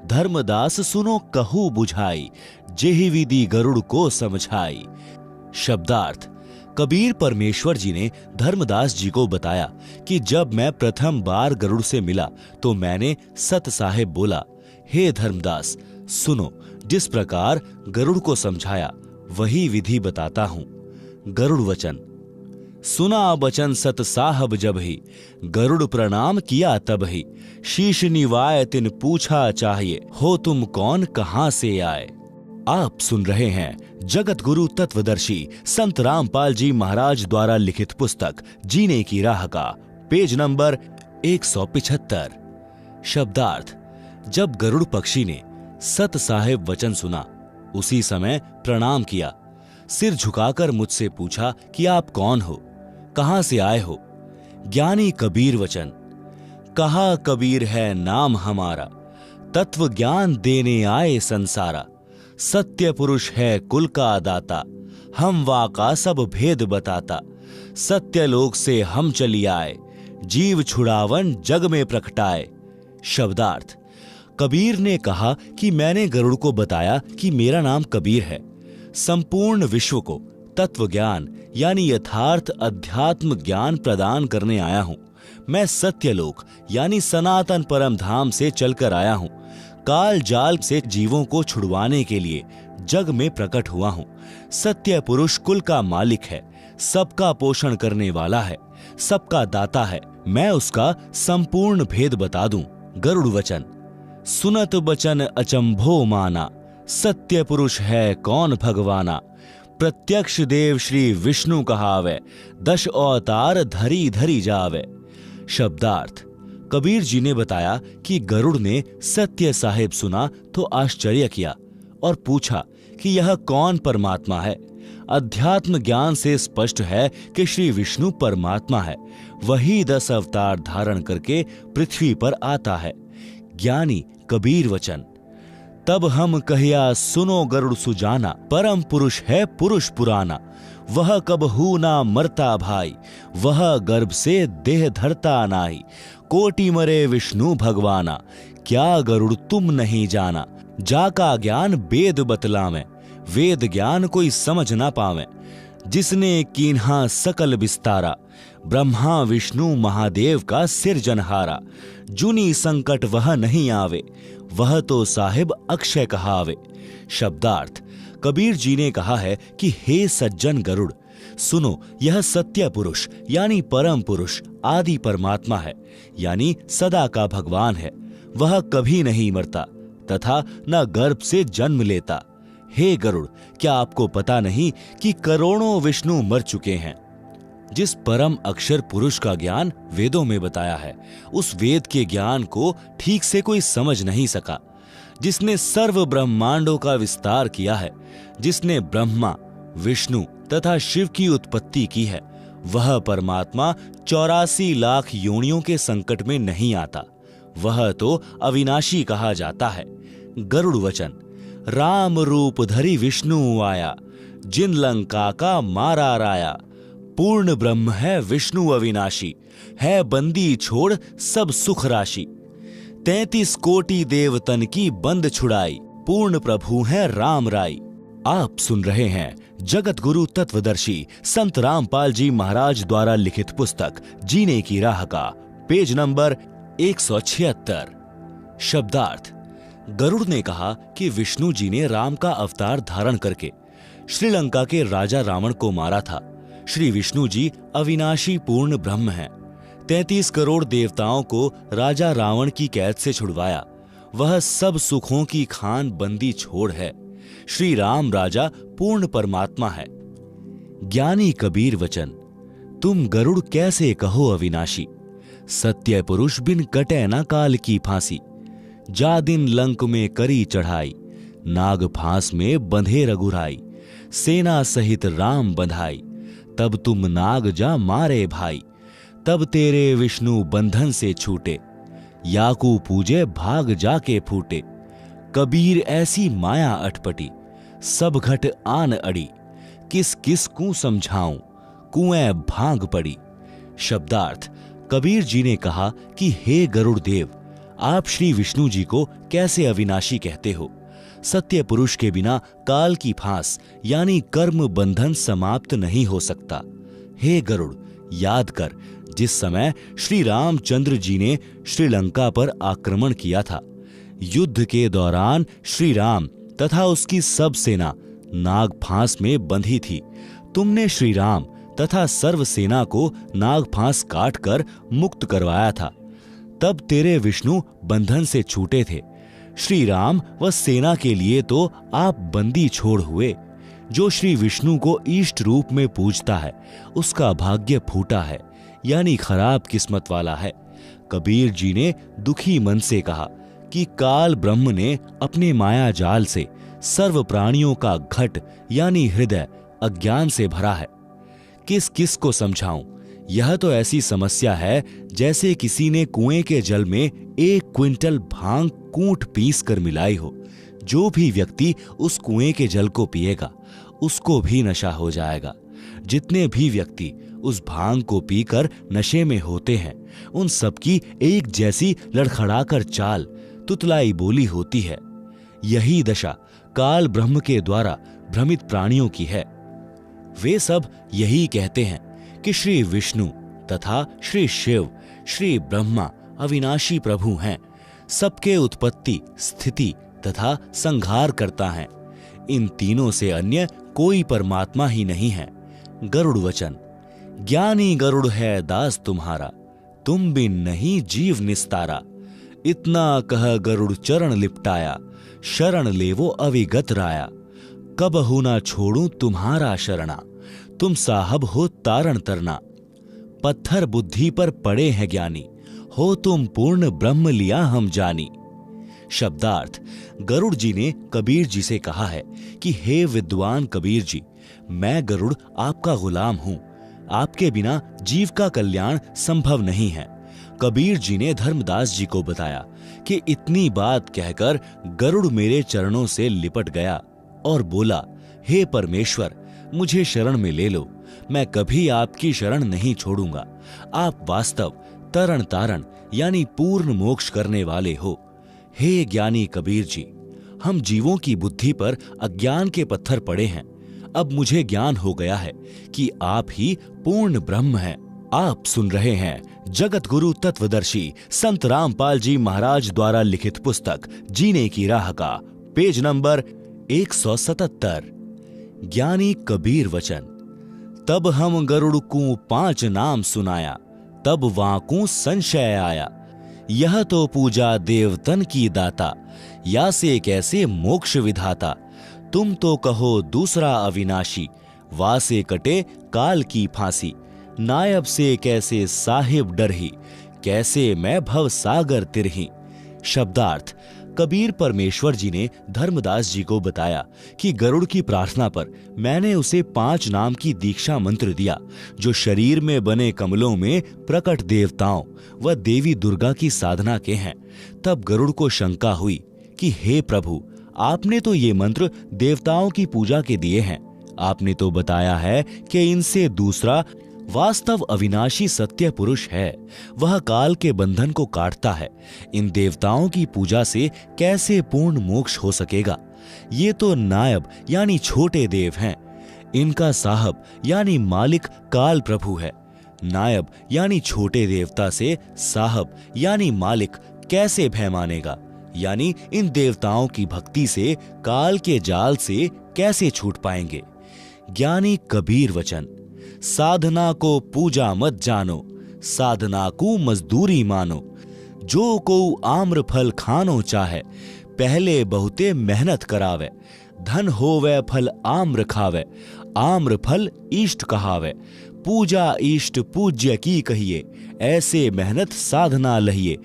धर्मदास सुनो कहू बुझाई, जेहि विधि गरुड़ को समझाई। शब्दार्थ। कबीर परमेश्वर जी ने धर्मदास जी को बताया कि जब मैं प्रथम बार गरुड़ से मिला तो मैंने सत साहेब बोला, हे धर्मदास सुनो, जिस प्रकार गरुड़ को समझाया वही विधि बताता हूं। गरुड़ वचन। सुना बचन सत साहब जब ही, गरुड़ प्रणाम किया तब ही, शीश निवाय तिन पूछा चाहिए, हो तुम कौन कहां से आए। आप सुन रहे हैं जगत गुरु तत्वदर्शी संत रामपाल जी महाराज द्वारा लिखित पुस्तक जीने की राह का पेज नंबर 175। शब्दार्थ। जब गरुड़ पक्षी ने सत साहेब वचन सुना, उसी समय प्रणाम किया, सिर झुकाकर मुझसे पूछा कि आप कौन हो, कहां से आए हो। ज्ञानी कबीर वचन। कहा कबीर है नाम हमारा, तत्व ज्ञान देने आए संसारा, सत्य पुरुष है कुल का दाता, हम वाका सब भेद बताता, सत्य लोक से हम चली आए, जीव छुड़ावन जग में प्रकटाए। शब्दार्थ। कबीर ने कहा कि मैंने गरुड़ को बताया कि मेरा नाम कबीर है। संपूर्ण विश्व को तत्व ज्ञान यानी यथार्थ अध्यात्म ज्ञान प्रदान करने आया हूं। मैं सत्यलोक यानी सनातन परम धाम से चलकर आया हूं। काल जाल से जीवों को छुड़वाने के लिए जग में प्रकट हुआ हूं। सत्य पुरुष कुल का मालिक है, सबका पोषण करने वाला है, सबका दाता है। मैं उसका संपूर्ण भेद बता दूं। गरुड़ वचन। सुनत बचन अचंभो माना, सत्य पुरुष है कौन भगवाना, प्रत्यक्ष देव श्री विष्णु कहावे, 10 अवतार धरी धरी जावे। शब्दार्थ। कबीर जी ने बताया कि गरुड़ ने सत्य साहिब सुना तो आश्चर्य किया और पूछा कि यह कौन परमात्मा है। अध्यात्म ज्ञान से स्पष्ट है कि श्री विष्णु परमात्मा है, वही 10 अवतार धारण करके पृथ्वी पर आता है। ज्ञानी कबीर वचन। तब हम कहिया सुनो गरुड़ सुजाना, परम पुरुष है पुरुष पुराना। वह कबहू ना मरता भाई, वह गर्भ से देह धरता नाई। कोटि मरे विष्णु भगवाना, क्या गरुड़ तुम नहीं जाना। जाका ज्ञान वेद बतलावें, वेद ज्ञान कोई समझ ना पावे। जिसने कीन्हा सकल विस्तारा, ब्रह्मा विष्णु महादेव का सिरजनहारा। जुनी संकट वह नहीं आवे, वह तो साहिब अक्षय कहावे। शब्दार्थ। कबीर जी ने कहा है कि हे सज्जन गरुड़, सुनो, यह सत्य पुरुष यानी परम पुरुष आदि परमात्मा है, यानी सदा का भगवान है। वह कभी नहीं मरता तथा न गर्भ से जन्म लेता। हे गरुड़, क्या आपको पता नहीं कि करोड़ों विष्णु मर चुके हैं। जिस परम अक्षर पुरुष का ज्ञान वेदों में बताया है, उस वेद के ज्ञान को ठीक से कोई समझ नहीं सका। जिसने सर्व ब्रह्मांडों का विस्तार किया है, जिसने ब्रह्मा विष्णु तथा शिव की उत्पत्ति की है, वह परमात्मा 84 लाख योनियों के संकट में नहीं आता। वह तो अविनाशी कहा जाता है। गरुड़ वचन। राम रूप धरि विष्णु आया, जिन लंका का मारा राया। पूर्ण ब्रह्म है विष्णु अविनाशी, है बंदी छोड़ सब सुख राशि। 33 कोटि देवतन की बंद छुड़ाई, पूर्ण प्रभु है राम राई। आप सुन रहे हैं जगत गुरु तत्वदर्शी संत रामपाल जी महाराज द्वारा लिखित पुस्तक जीने की राह का पेज नंबर 176। शब्दार्थ। गरुड़ ने कहा कि विष्णु जी ने राम का अवतार धारण करके श्रीलंका के राजा रावण को मारा था। श्री विष्णु जी अविनाशी पूर्ण ब्रह्म हैं। 33 करोड़ देवताओं को राजा रावण की कैद से छुड़वाया। वह सब सुखों की खान बंदी छोड़ है। श्री राम राजा पूर्ण परमात्मा है। ज्ञानी कबीर वचन। तुम गरुड़ कैसे कहो अविनाशी, सत्य पुरुष बिन कटे न काल की फांसी। जा दिन लंक में करी चढ़ाई, नाग फांस में बंधे रघुराई। सेना सहित राम बंधाई, तब तुम नाग जा मारे भाई। तब तेरे विष्णु बंधन से छूटे, याकू पूजे भाग जाके फूटे। कबीर ऐसी माया अटपटी, सब घट आन अड़ी। किस किस को समझाऊं, कुएं भांग पड़ी। शब्दार्थ। कबीर जी ने कहा कि हे गरुड़ देव, आप श्री विष्णु जी को कैसे अविनाशी कहते हो। सत्य पुरुष के बिना काल की फांस यानी कर्म बंधन समाप्त नहीं हो सकता। हे गरुड़, याद कर, जिस समय श्री रामचंद्र जी ने श्रीलंका पर आक्रमण किया था, युद्ध के दौरान श्री राम तथा उसकी सब सेना नाग फांस में बंधी थी। तुमने श्री राम तथा सर्व सेना को नाग फांस काटकर मुक्त करवाया था। तब तेरे विष्णु बंधन से छूटे थे। श्री राम व सेना के लिए तो आप बंदी छोड़ हुए। जो श्री विष्णु को इष्ट रूप में पूजता है, उसका भाग्य फूटा है, यानी खराब किस्मत वाला है। कबीर जी ने दुखी मन से कहा कि काल ब्रह्म ने अपने माया जाल से सर्व प्राणियों का घट यानी हृदय अज्ञान से भरा है। किस किस को समझाऊं। यह तो ऐसी समस्या है जैसे किसी ने कुएं के जल में 1 क्विंटल भांग कूट पीस कर मिलाई हो। जो भी व्यक्ति उस कुएं के जल को पिएगा, उसको भी नशा हो जाएगा। जितने भी व्यक्ति उस भांग को पीकर नशे में होते हैं, उन सबकी एक जैसी लड़खड़ाकर चाल, तुतलाई बोली होती है। यही दशा काल ब्रह्म के द्वारा भ्रमित प्राणियों की है। वे सब यही कहते हैं कि श्री विष्णु तथा श्री शिव, श्री ब्रह्मा अविनाशी प्रभु हैं, सबके उत्पत्ति, स्थिति तथा संहार करता है। इन तीनों से अन्य कोई परमात्मा ही नहीं है। गरुड़ वचन। ज्ञानी गरुड़ है दास तुम्हारा, तुम बिन नहीं जीव निस्तारा। इतना कह गरुड़ चरण लिपटाया, शरण लेवो अविगत राया। कबहु ना छोड़ूं तुम्हारा शरणा, तुम साहब हो तारण तरना। पत्थर बुद्धि पर पड़े हैं ज्ञानी, हो तुम पूर्ण ब्रह्म लिया हम जानी। शब्दार्थ, गरुड़ जी ने कबीर जी से कहा है कि हे विद्वान कबीर जी, मैं गरुड़ आपका गुलाम हूं। आपके बिना जीव का कल्याण संभव नहीं है। कबीर जी ने धर्मदास जी को बताया कि इतनी बात कहकर गरुड़ मेरे चरणों से लिपट गया और बोला, हे परमेश्वर, मुझे शरण में ले लो। मैं कभी आपकी शरण नहीं छोड़ूंगा। आप वास्तव तरण तारण यानी पूर्ण मोक्ष करने वाले हो। हे ज्ञानी कबीर जी, हम जीवों की बुद्धि पर अज्ञान के पत्थर पड़े हैं। अब मुझे ज्ञान हो गया है कि आप ही पूर्ण ब्रह्म हैं। आप सुन रहे हैं जगत गुरु तत्वदर्शी संत रामपाल जी महाराज द्वारा लिखित पुस्तक जीने की राह का पेज नंबर 177। ज्ञानी कबीर वचन। तब हम गरुड़ को 5 नाम सुनाया, तब वाकू संशय आया। यह तो पूजा देवतन की दाता, या से कैसे मोक्ष विधाता। तुम तो कहो दूसरा अविनाशी, वा से कटे काल की फांसी। नायब से कैसे साहिब डरही, कैसे मैं भव सागर तिरही। शब्दार्थ, कबीर परमेश्वर जी ने धर्मदास जी को बताया कि गरुड़ की प्रार्थना पर मैंने उसे 5 नाम की दीक्षा मंत्र दिया, जो शरीर में बने कमलों में प्रकट देवताओं व देवी दुर्गा की साधना के हैं। तब गरुड़ को शंका हुई कि हे प्रभु, आपने तो ये मंत्र देवताओं की पूजा के दिए हैं। आपने तो बताया है कि इनसे दूसरा वास्तव अविनाशी सत्य पुरुष है, वह काल के बंधन को काटता है। इन देवताओं की पूजा से कैसे पूर्ण मोक्ष हो सकेगा। ये तो नायब यानी छोटे देव हैं। इनका साहब यानी मालिक काल प्रभु है। नायब यानी छोटे देवता से साहब यानी मालिक कैसे भय मानेगा, यानी इन देवताओं की भक्ति से काल के जाल से कैसे छूट पाएंगे। ज्ञानी कबीर वचन। साधना को पूजा मत जानो, साधना को मजदूरी मानो। जो को आम्र फल खानो चाहे, पहले बहुते मेहनत करावे। धन होवे फल आम्र खावे, आम्र फल इष्ट कहावे। पूजा इष्ट पूज्य की कहिए, ऐसे मेहनत साधना लहिए।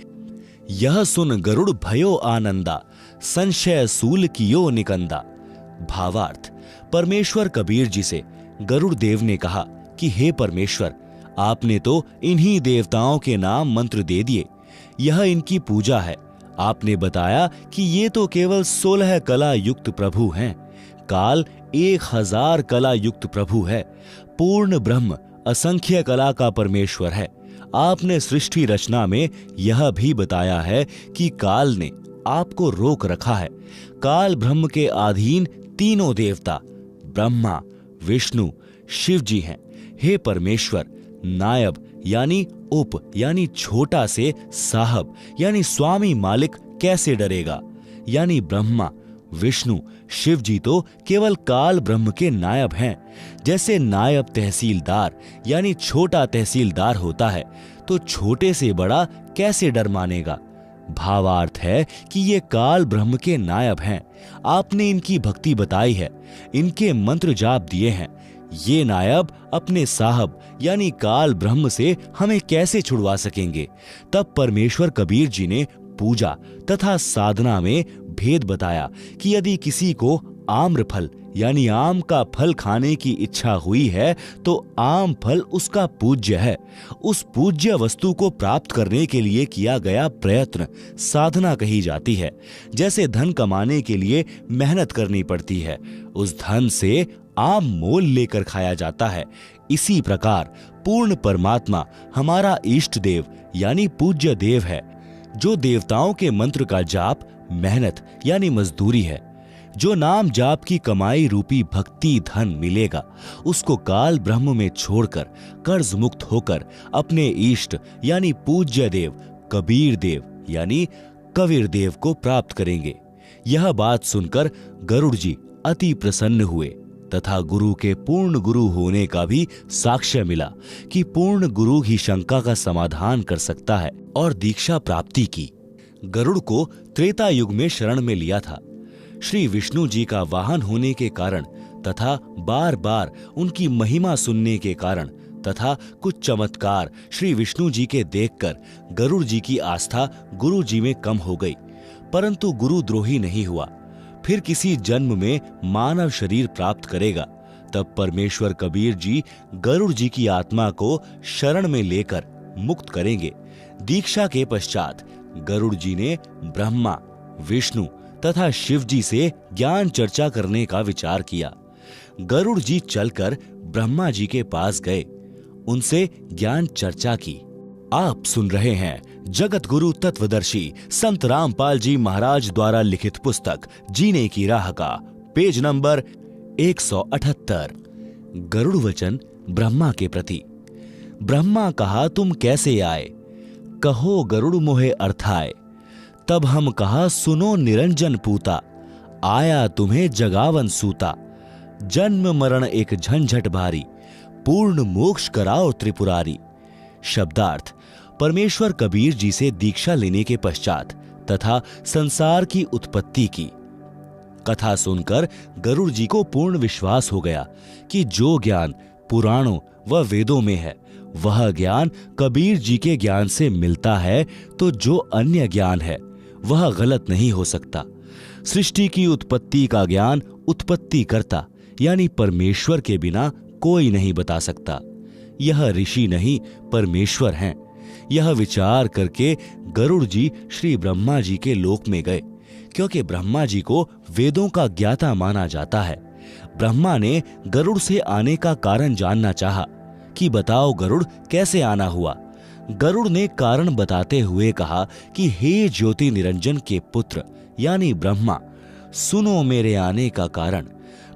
यह सुन गरुड़ भयो आनंदा, संशय सूल कियो निकंदा। भावार्थ, परमेश्वर कबीर जी से गरुड़ देव ने कहा कि हे परमेश्वर, आपने तो इन्हीं देवताओं के नाम मंत्र दे दिए, यह इनकी पूजा है। आपने बताया कि ये तो केवल 16 कला युक्त प्रभु हैं। काल 1000 कला युक्त प्रभु है। पूर्ण ब्रह्म असंख्य कला का परमेश्वर है। आपने सृष्टि रचना में यह भी बताया है कि काल ने आपको रोक रखा है। काल ब्रह्म के अधीन तीनों देवता ब्रह्मा, विष्णु, शिव जी हैं। हे परमेश्वर, नायब यानी उप यानी छोटा से साहब यानी स्वामी मालिक कैसे डरेगा, यानी ब्रह्मा, विष्णु, शिव जी तो केवल काल ब्रह्म के नायब हैं। जैसे नायब तहसीलदार यानी छोटा तहसीलदार होता है, तो छोटे से बड़ा कैसे डर मानेगा। भावार्थ है कि ये काल ब्रह्म के नायब हैं। आपने इनकी भक्ति बताई है, इनके मंत्र जाप दिए हैं। ये नायब अपने साहब यानी काल ब्रह्म से हमें कैसे छुड़वा सकेंगे। तब परमेश्वर कबीर जी ने पूजा तथा साधना में भेद बताया कि यदि किसी को आम्र फल यानी आम का फल खाने की इच्छा हुई है, तो आम फल उसका पूज्य है। उस पूज्य वस्तु को प्राप्त करने के लिए किया गया प्रयत्न साधना कही जाती है। जैसे धन कमाने के लिए मेहनत करनी पड़ती है, उस धन से आम मोल लेकर खाया जाता है। इसी प्रकार पूर्ण परमात्मा हमारा इष्ट देव यानी पूज्य देव है। जो देवताओं के मंत्र का जाप मेहनत यानी मजदूरी है। जो नाम जाप की कमाई रूपी भक्ति धन मिलेगा, उसको काल ब्रह्म में छोड़कर कर्ज मुक्त होकर अपने इष्ट यानी पूज्य देव कबीर देव यानी कबीर देव को प्राप्त करेंगे। यह बात सुनकर गरुड़ जी अति प्रसन्न हुए तथा गुरु के पूर्ण गुरु होने का भी साक्ष्य मिला कि पूर्ण गुरु ही शंका का समाधान कर सकता है, और दीक्षा प्राप्ति की। गरुड़ को त्रेता युग में शरण में लिया था। श्री विष्णु जी का वाहन होने के कारण तथा बार बार उनकी महिमा सुनने के कारण तथा कुछ चमत्कार श्री विष्णु जी के देखकर गरुड़ जी की आस्था गुरु जी में कम हो गई, परंतु गुरु द्रोही नहीं हुआ। फिर किसी जन्म में मानव शरीर प्राप्त करेगा, तब परमेश्वर कबीर जी गरुड़ जी की आत्मा को शरण में लेकर मुक्त करेंगे। दीक्षा के पश्चात गरुड़ जी ने ब्रह्मा, विष्णु तथा शिव जी से ज्ञान चर्चा करने का विचार किया। गरुड़ जी चलकर ब्रह्मा जी के पास गए, उनसे ज्ञान चर्चा की। आप सुन रहे हैं जगत गुरु तत्वदर्शी संत रामपाल जी महाराज द्वारा लिखित पुस्तक जीने की राह का पेज नंबर 178। गरुड़ वचन ब्रह्मा के प्रति। ब्रह्मा कहा, तुम कैसे आए? कहो गरुड़ मोहे अर्थाए। तब हम कहा, सुनो निरंजन पूता, आया तुम्हें जगावन सूता। जन्म मरण एक झंझट भारी, पूर्ण मोक्ष कराओ त्रिपुरारी। शब्दार्थ। परमेश्वर कबीर जी से दीक्षा लेने के पश्चात तथा संसार की उत्पत्ति की कथा सुनकर गरुड़ जी को पूर्ण विश्वास हो गया कि जो ज्ञान पुराणों व वेदों में है वह ज्ञान कबीर जी के ज्ञान से मिलता है, तो जो अन्य ज्ञान है वह गलत नहीं हो सकता। सृष्टि की उत्पत्ति का ज्ञान उत्पत्ति करता यानी परमेश्वर के बिना कोई नहीं बता सकता। यह ऋषि नहीं परमेश्वर हैं। यह विचार करके गरुड़ जी श्री ब्रह्मा जी के लोक में गए, क्योंकि ब्रह्मा जी को वेदों का ज्ञाता माना जाता है। ब्रह्मा ने गरुड़ से आने का कारण जानना चाहा कि बताओ गरुड़, कैसे आना हुआ। गरुड़ ने कारण बताते हुए कहा कि हे ज्योति निरंजन के पुत्र यानी ब्रह्मा, सुनो मेरे आने का कारण।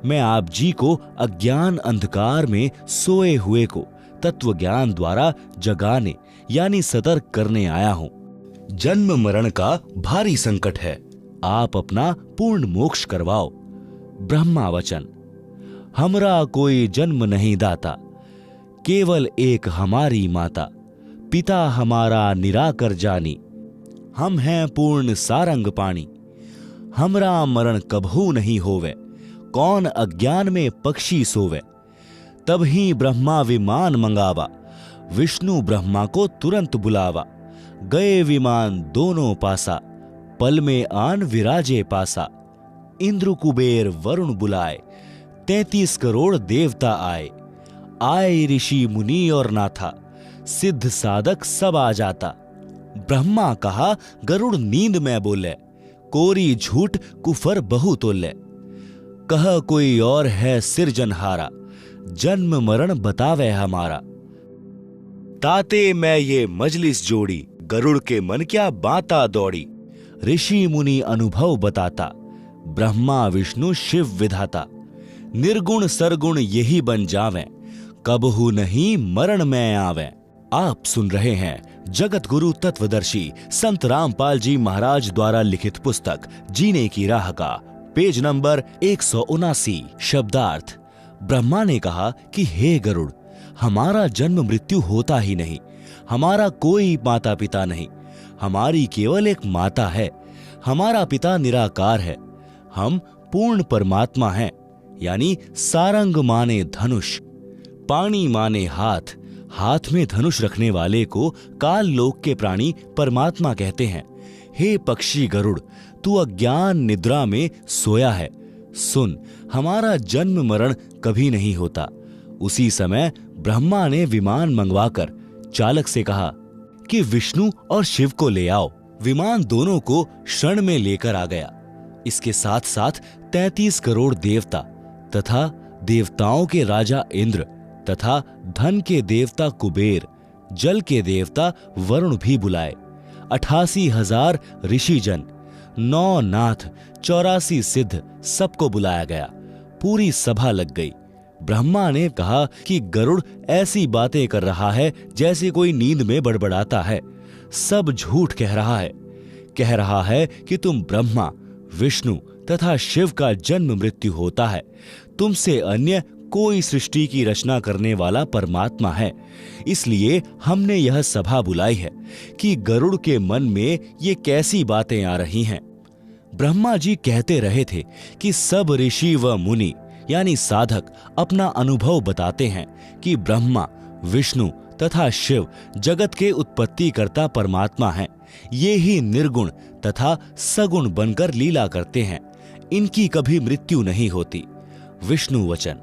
मैं आप जी को अज्ञान अंधकार में सोए हुए को तत्व ज्ञान द्वारा जगाने यानी सतर्क करने आया हूं। जन्म मरण का भारी संकट है, आप अपना पूर्ण मोक्ष करवाओ। ब्रह्मा वचन। हमरा कोई जन्म नहीं दाता, केवल एक हमारी माता। पिता हमारा निराकर जानी, हम हैं पूर्ण सारंग पानी। हमरा मरण कभू नहीं होवे, कौन अज्ञान में पक्षी सोवे। तब ही ब्रह्मा विमान मंगावा, विष्णु ब्रह्मा को तुरंत बुलावा। गए विमान दोनों पासा, पल में आन विराजे पासा। इंद्र कुबेर वरुण बुलाए, 33 करोड़ देवता आए। आए ऋषि मुनि और नाथा, सिद्ध साधक सब आ जाता। ब्रह्मा कहा, गरुड़ नींद में बोले, कोरी झूठ कुफर बहु तोले। कह कोई और है सिरजनहारा, जन्म मरण बतावे हमारा। ताते मैं ये मजलिस जोड़ी, गरुड़ के मन क्या बाता दौड़ी। ऋषि मुनि अनुभव बताता, ब्रह्मा विष्णु शिव विधाता। निर्गुण सरगुण यही बन जावें, कबहू नहीं मरण में आवें। आप सुन रहे हैं जगत गुरु तत्वदर्शी संत रामपाल जी महाराज द्वारा लिखित पुस्तक जीने की राह का पेज नंबर 179। शब्दार्थ। ब्रह्मा ने कहा कि हे गरुड़, हमारा जन्म मृत्यु होता ही नहीं, हमारा कोई माता पिता नहीं, हमारी केवल एक माता है। हमारा पिता निराकार है, हम पूर्ण परमात्मा हैं, यानी सारंग माने धनुष, पानी माने हाथ। हाथ में धनुष रखने वाले को काल लोक के प्राणी परमात्मा कहते हैं। हे पक्षी गरुड़, तू अज्ञान निद्रा में सोया है। सुन, हमारा जन्म मरण कभी नहीं होता। उसी समय ब्रह्मा ने विमान मंगवाकर चालक से कहा कि विष्णु और शिव को ले आओ। विमान दोनों को क्षण में लेकर आ गया। इसके साथ साथ 33 करोड़ देवता तथा देवताओं के राजा इंद्र तथा धन के देवता कुबेर, जल के देवता वरुण भी बुलाए। 88,000 ऋषिजन, 9 नाथ, 84 सिद्ध, सबको बुलाया गया। पूरी सभा लग गई। ब्रह्मा ने कहा कि गरुड़ ऐसी बातें कर रहा है जैसे कोई नींद में बड़बड़ाता है। सब झूठ कह रहा है कि तुम ब्रह्मा, विष्णु तथा शिव का जन्म मृत्यु होता है। तुमसे अन्य कोई सृष्टि की रचना करने वाला परमात्मा है। इसलिए हमने यह सभा बुलाई है कि गरुड़ के मन में ये कैसी बातें आ रही हैं। ब्रह्मा जी कहते रहे थे कि सब ऋषि व मुनि यानी साधक अपना अनुभव बताते हैं कि ब्रह्मा, विष्णु तथा शिव जगत के उत्पत्तिकर्ता परमात्मा हैं। ये ही निर्गुण तथा सगुण बनकर लीला करते हैं। इनकी कभी मृत्यु नहीं होती। विष्णु वचन।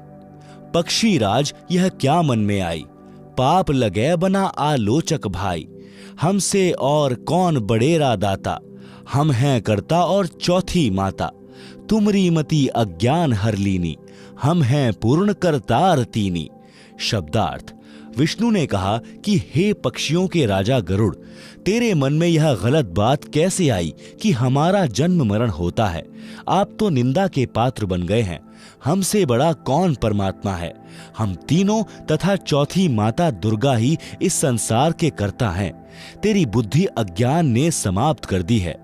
पक्षी राज यह क्या मन में आई, पाप लगे बना आलोचक भाई। हमसे और कौन बड़ेरा दाता, हम हैं कर्ता और चौथी माता। तुमरी मति अज्ञान हर लीनी, हम हैं पूर्ण करतार तीनी। शब्दार्थ। विष्णु ने कहा कि हे पक्षियों के राजा गरुड़, तेरे मन में यह गलत बात कैसे आई कि हमारा जन्म मरण होता है। आप तो निंदा के पात्र बन गए हैं। हमसे बड़ा कौन परमात्मा है। हम तीनों तथा चौथी माता दुर्गा ही इस संसार के कर्ता हैं। तेरी बुद्धि अज्ञान ने समाप्त कर दी है।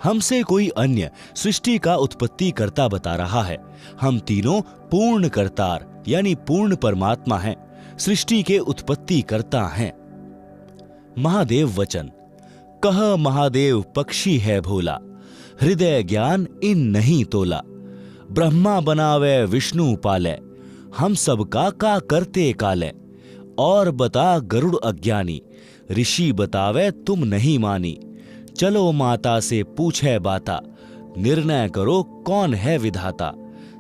हमसे कोई अन्य सृष्टि का उत्पत्ति करता बता रहा है। हम तीनों पूर्ण करतार यानी पूर्ण परमात्मा हैं, सृष्टि के उत्पत्ति करता हैं। महादेव वचन। कह महादेव पक्षी है भोला, हृदय ज्ञान इन नहीं तोला। ब्रह्मा बनावे विष्णु पाले, हम सबका का करते काले। और बता गरुड़ अज्ञानी, ऋषि बतावे तुम नहीं मानी। चलो माता से पूछे बाता, निर्णय करो कौन है विधाता।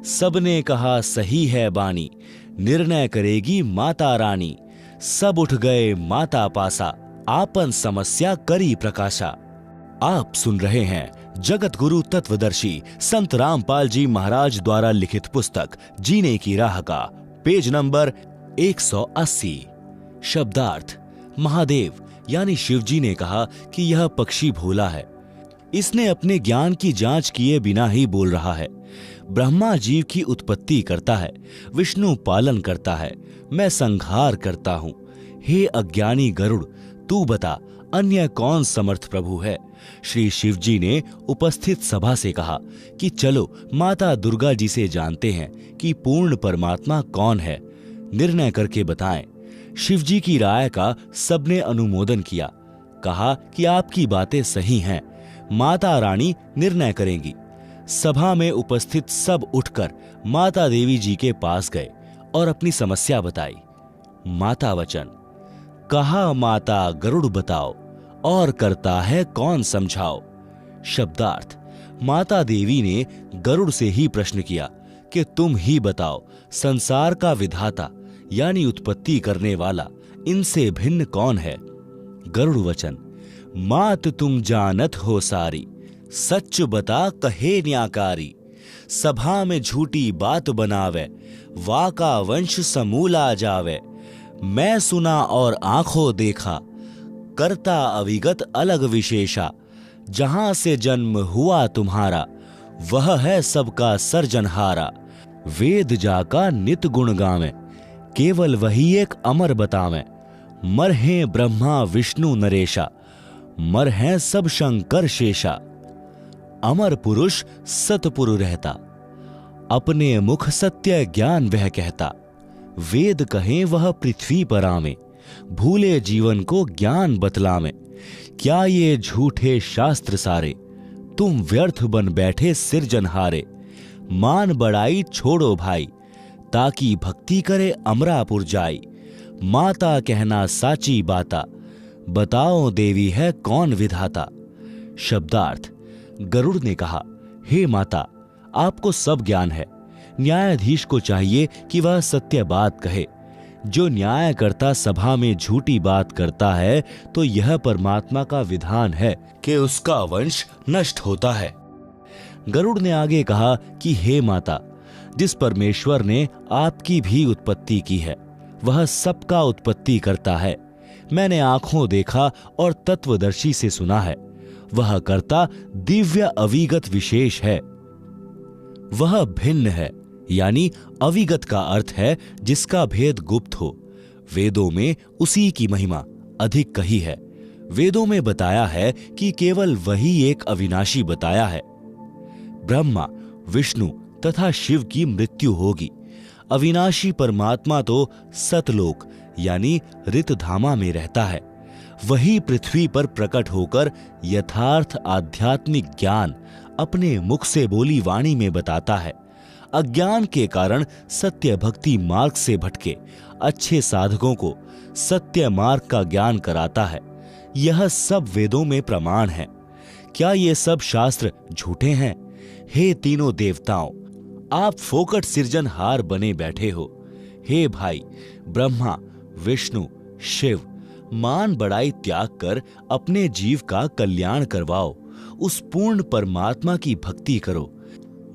सबने कहा सही है बानी, निर्णय करेगी माता रानी। सब उठ गए माता पासा, आपन समस्या करी प्रकाशा। आप सुन रहे हैं जगत गुरु तत्वदर्शी संत रामपाल जी महाराज द्वारा लिखित पुस्तक जीने की राह का पेज नंबर 180। शब्दार्थ। महादेव यानी शिवजी ने कहा कि यह पक्षी भोला है। इसने अपने ज्ञान की जांच किए बिना ही बोल रहा है। ब्रह्मा जीव की उत्पत्ति करता है, विष्णु पालन करता है, मैं संहार करता हूं। हे अज्ञानी गरुड़, तू बता अन्य कौन समर्थ प्रभु है। श्री शिवजी ने उपस्थित सभा से कहा कि चलो माता दुर्गा जी से जानते हैं कि पूर्ण परमात्मा कौन है, निर्णय करके बताएं। शिवजी की राय का सबने अनुमोदन किया। कहा कि आपकी बातें सही हैं, माता रानी निर्णय करेंगी। सभा में उपस्थित सब उठकर माता देवी जी के पास गए और अपनी समस्या बताई। माता वचन। कहा माता गरुड़ बताओ, और करता है कौन समझाओ। शब्दार्थ। माता देवी ने गरुड़ से ही प्रश्न किया कि तुम ही बताओ, संसार का विधाता यानी उत्पत्ति करने वाला इनसे भिन्न कौन है। गरुड़ वचन। मात तुम जानत हो सारी, सच बता कहे न्याकारी। सभा में झूठी बात बनावे, वाका वंश समूला जावे। मैं सुना और आंखों देखा, करता अविगत अलग विशेषा। जहां से जन्म हुआ तुम्हारा, वह है सबका सर्जनहारा। वेद जाका नित गुण गावे, केवल वही एक अमर बतावे। मर हैं ब्रह्मा विष्णु नरेशा, मर हैं सब शंकर शेषा। अमर पुरुष सतपुरु रहता, अपने मुख सत्य ज्ञान वह कहता। वेद कहें वह पृथ्वी पर आवे, भूले जीवन को ज्ञान बतलावे। क्या ये झूठे शास्त्र सारे, तुम व्यर्थ बन बैठे सिरजनहारे। मान बड़ाई छोड़ो भाई, ताकि भक्ति करे अमरापुर जाई। माता कहना साची बाता, बताओ देवी है कौन विधाता। शब्दार्थ। गरुड़ ने कहा, हे माता, आपको सब ज्ञान है। न्यायाधीश को चाहिए कि वह सत्य बात कहे। जो न्यायकर्ता सभा में झूठी बात करता है तो यह परमात्मा का विधान है कि उसका वंश नष्ट होता है। गरुड़ ने आगे कहा कि हे माता, जिस परमेश्वर ने आपकी भी उत्पत्ति की है, वह सबका उत्पत्ति करता है। मैंने आंखों देखा और तत्वदर्शी से सुना है। वह कर्ता दिव्य अविगत विशेष है। वह भिन्न है, यानी अविगत का अर्थ है जिसका भेद गुप्त हो। वेदों में उसी की महिमा अधिक कही है। वेदों में बताया है कि केवल वही एक अविनाशी बताया है। ब्रह्मा, विष्णु तथा शिव की मृत्यु होगी। अविनाशी परमात्मा तो सतलोक यानी ऋतधामा में रहता है। वही पृथ्वी पर प्रकट होकर यथार्थ आध्यात्मिक ज्ञान अपने मुख से बोली वाणी में बताता है। अज्ञान के कारण सत्य भक्ति मार्ग से भटके अच्छे साधकों को सत्य मार्ग का ज्ञान कराता है। यह सब वेदों में प्रमाण है। क्या ये सब शास्त्र झूठे हैं? हे तीनों देवताओं, आप फोकट सिरजनहार बने बैठे हो। हे भाई, ब्रह्मा, विष्णु, शिव, मान बड़ाई त्याग कर अपने जीव का कल्याण करवाओ। उस पूर्ण परमात्मा की भक्ति करो।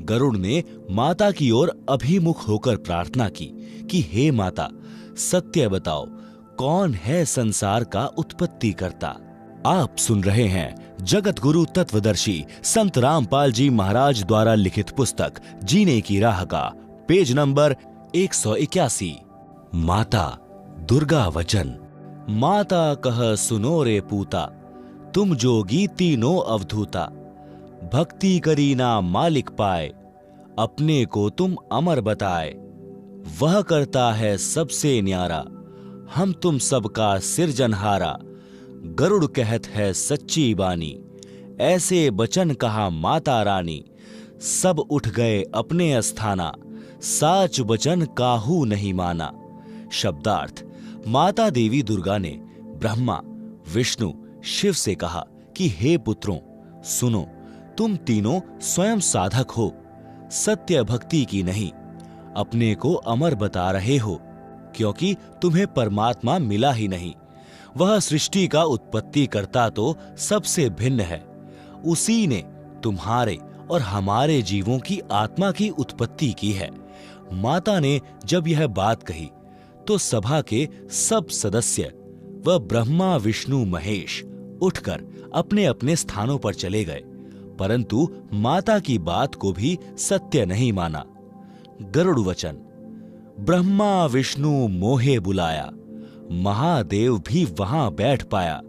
गरुड़ ने माता की ओर अभिमुख होकर प्रार्थना की कि हे माता, सत्य बताओ, कौन है संसार का उत्पत्ति करता? आप सुन रहे हैं जगत गुरु तत्वदर्शी संत रामपाल जी महाराज द्वारा लिखित पुस्तक जीने की राह का पेज नंबर 181। माता दुर्गा वचन। माता कह सुनो रे पूता, तुम जोगी तीनों अवधूता। भक्ति करी ना मालिक पाए, अपने को तुम अमर बताए। वह करता है सबसे न्यारा, हम तुम सबका सिरजनहारा। गरुड़ कहत है सच्ची बानी, ऐसे बचन कहा माता रानी। सब उठ गए अपने अस्थाना, साच बचन काहू नहीं माना। शब्दार्थ। माता देवी दुर्गा ने ब्रह्मा, विष्णु, शिव से कहा कि हे पुत्रों, सुनो, तुम तीनों स्वयं साधक हो, सत्य भक्ति की नहीं। अपने को अमर बता रहे हो, क्योंकि तुम्हें परमात्मा मिला ही नहीं। वह सृष्टि का उत्पत्ति करता तो सबसे भिन्न है। उसी ने तुम्हारे और हमारे जीवों की आत्मा की उत्पत्ति की है। माता ने जब यह बात कही तो सभा के सब सदस्य व ब्रह्मा, विष्णु, महेश उठकर अपने अपने स्थानों पर चले गए, परंतु माता की बात को भी सत्य नहीं माना। गरुड़ वचन। ब्रह्मा विष्णु मोहे बुलाया, महादेव भी वहां बैठ पाया।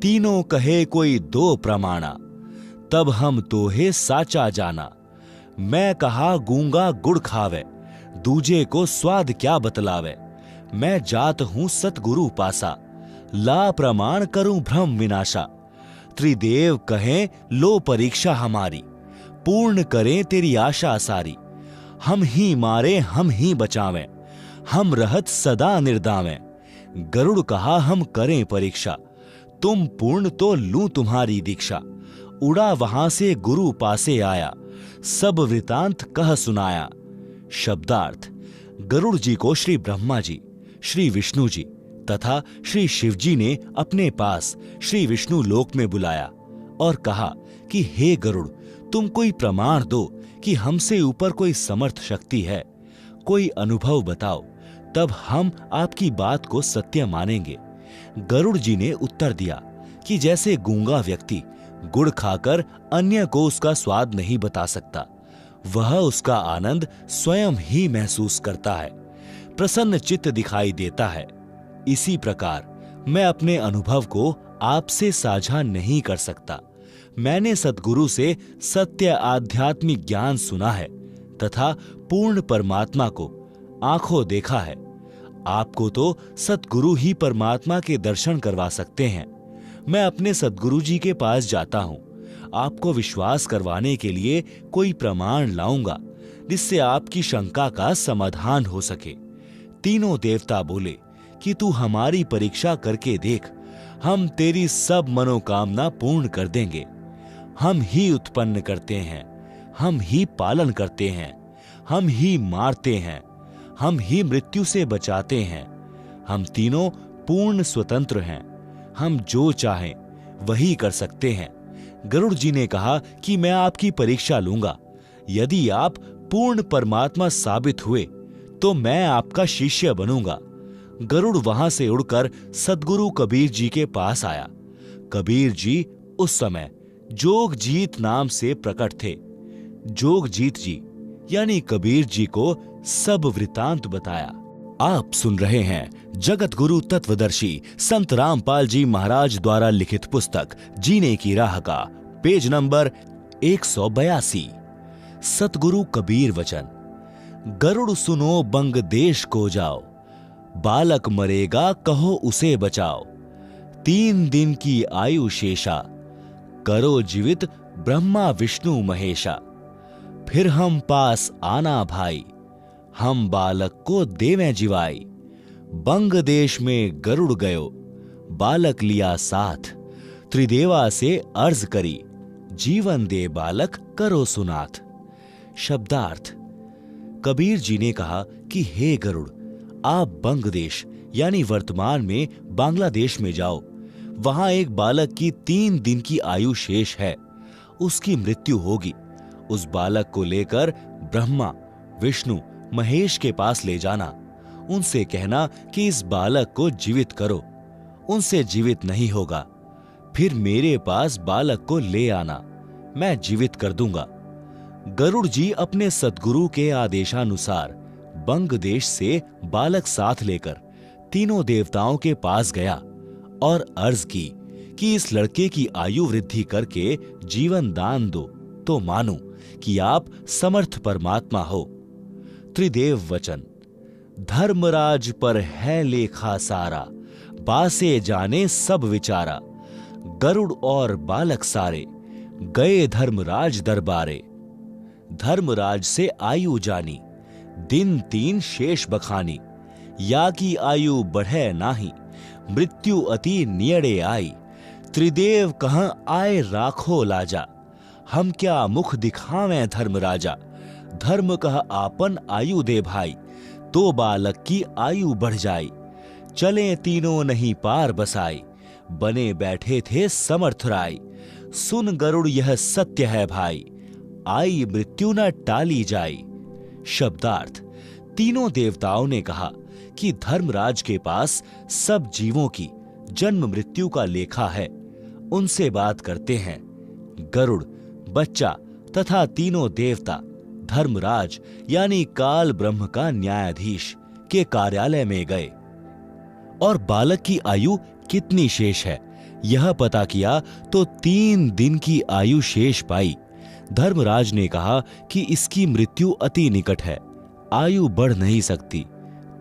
तीनों कहे कोई दो प्रमाणा, तब हम तोहे साचा जाना। मैं कहा गूंगा गुड़ खावे, दूजे को स्वाद क्या बतलावे। मैं जात हूं सतगुरु पासा, ला प्रमाण करूं भ्रम विनाशा। त्रिदेव कहें लो परीक्षा हमारी, पूर्ण करें तेरी आशा सारी। हम ही मारे हम ही बचावें, हम रहत सदा निर्दावें। गरुड़ कहा हम करें परीक्षा, तुम पूर्ण तो लूं तुम्हारी दीक्षा। उड़ा वहां से गुरु पासे आया, सब वृतांत कह सुनाया। शब्दार्थ। गरुड़ जी को श्री ब्रह्मा जी, श्री विष्णु जी तथा श्री शिव जी ने अपने पास श्री विष्णु लोक में बुलाया और कहा कि हे गरुड़, तुम कोई प्रमाण दो कि हमसे ऊपर कोई समर्थ शक्ति है। कोई अनुभव बताओ, तब हम आपकी बात को सत्य मानेंगे। गरुड़ जी ने उत्तर दिया कि जैसे गूंगा व्यक्ति गुड़ खाकर अन्य को उसका स्वाद नहीं बता सकता, वह उसका आनंद स्वयं ही महसूस करता है, प्रसन्न चित्त दिखाई देता है। इसी प्रकार मैं अपने अनुभव को आपसे साझा नहीं कर सकता। मैंने सद्गुरु से सत्य आध्यात्मिक ज्ञान सुना है तथा पूर्ण परमात्मा को आंखों देखा है। आपको तो सद्गुरु ही परमात्मा के दर्शन करवा सकते हैं। मैं अपने सद्गुरु जी के पास जाता हूं, आपको विश्वास करवाने के लिए कोई प्रमाण लाऊंगा जिससे आपकी शंका का समाधान हो सके। तीनों देवता बोले कि तू हमारी परीक्षा करके देख, हम तेरी सब मनोकामना पूर्ण कर देंगे। हम ही उत्पन्न करते हैं, हम ही पालन करते हैं, हम ही मारते हैं, हम ही मृत्यु से बचाते हैं। हम तीनों पूर्ण स्वतंत्र हैं, हम जो चाहें वही कर सकते हैं। गरुड़ जी ने कहा कि मैं आपकी परीक्षा लूंगा। यदि आप पूर्ण परमात्मा साबित हुए तो मैं आपका शिष्य बनूंगा। गरुड़ वहां से उड़कर सद्गुरु कबीर जी के पास आया। कबीर जी उस समय जोगजीत नाम से प्रकट थे। जोगजीत जी यानी कबीर जी को सब वृतांत बताया। आप सुन रहे हैं जगत गुरु तत्वदर्शी संत रामपाल जी महाराज द्वारा लिखित पुस्तक जीने की राह का पेज नंबर 182। सतगुरु कबीर वचन। गरुड़ सुनो बंग देश को जाओ, बालक मरेगा कहो उसे बचाओ। 3 दिन की आयु शेषा, करो जीवित ब्रह्मा विष्णु महेशा। फिर हम पास आना भाई, हम बालक को देवें जिवाई। बंग देश में गरुड़ गयो, बालक लिया साथ। त्रिदेवा से अर्ज करी, जीवन दे बालक करो सुनाथ। शब्दार्थ। कबीर जी ने कहा कि हे गरुड़, आप बंग देश यानी वर्तमान में बांग्लादेश में जाओ। वहां एक बालक की 3 दिन की आयु शेष है, उसकी मृत्यु होगी। उस बालक को लेकर ब्रह्मा, विष्णु, महेश के पास ले जाना। उनसे कहना कि इस बालक को जीवित करो। उनसे जीवित नहीं होगा, फिर मेरे पास बालक को ले आना, मैं जीवित कर दूंगा। गरुड़ जी अपने सद्गुरु के आदेशानुसार बंग देश से बालक साथ लेकर तीनों देवताओं के पास गया और अर्ज की कि इस लड़के की आयु वृद्धि करके जीवन दान दो तो मानूं कि आप समर्थ परमात्मा हो। त्रिदेव वचन। धर्मराज पर है लेखा सारा, बासे जाने सब विचारा। गरुड़ और बालक सारे, गए धर्मराज दरबारे। धर्मराज से आयु जानी, दिन 3 शेष बखानी। या की आयु बढ़े नाही, मृत्यु अति नियड़े आई। त्रिदेव कहाँ आए राखो लाजा, हम क्या मुख दिखावें धर्मराजा। धर्म कह आपन आयु दे भाई, तो बालक की आयु बढ़ जाई। चले तीनों नहीं पार बसाई, बने बैठे थे समर्थ राय। सुन गरुड़ यह सत्य है भाई, आई मृत्यु न टाली जाई। शब्दार्थ। तीनों देवताओं ने कहा कि धर्मराज के पास सब जीवों की जन्म मृत्यु का लेखा है, उनसे बात करते हैं। गरुड़, बच्चा तथा तीनों देवता धर्मराज यानी काल ब्रह्म का न्यायाधीश के कार्यालय में गए और बालक की आयु कितनी शेष है यह पता किया तो 3 दिन की आयु शेष पाई। धर्मराज ने कहा कि इसकी मृत्यु अति निकट है, आयु बढ़ नहीं सकती।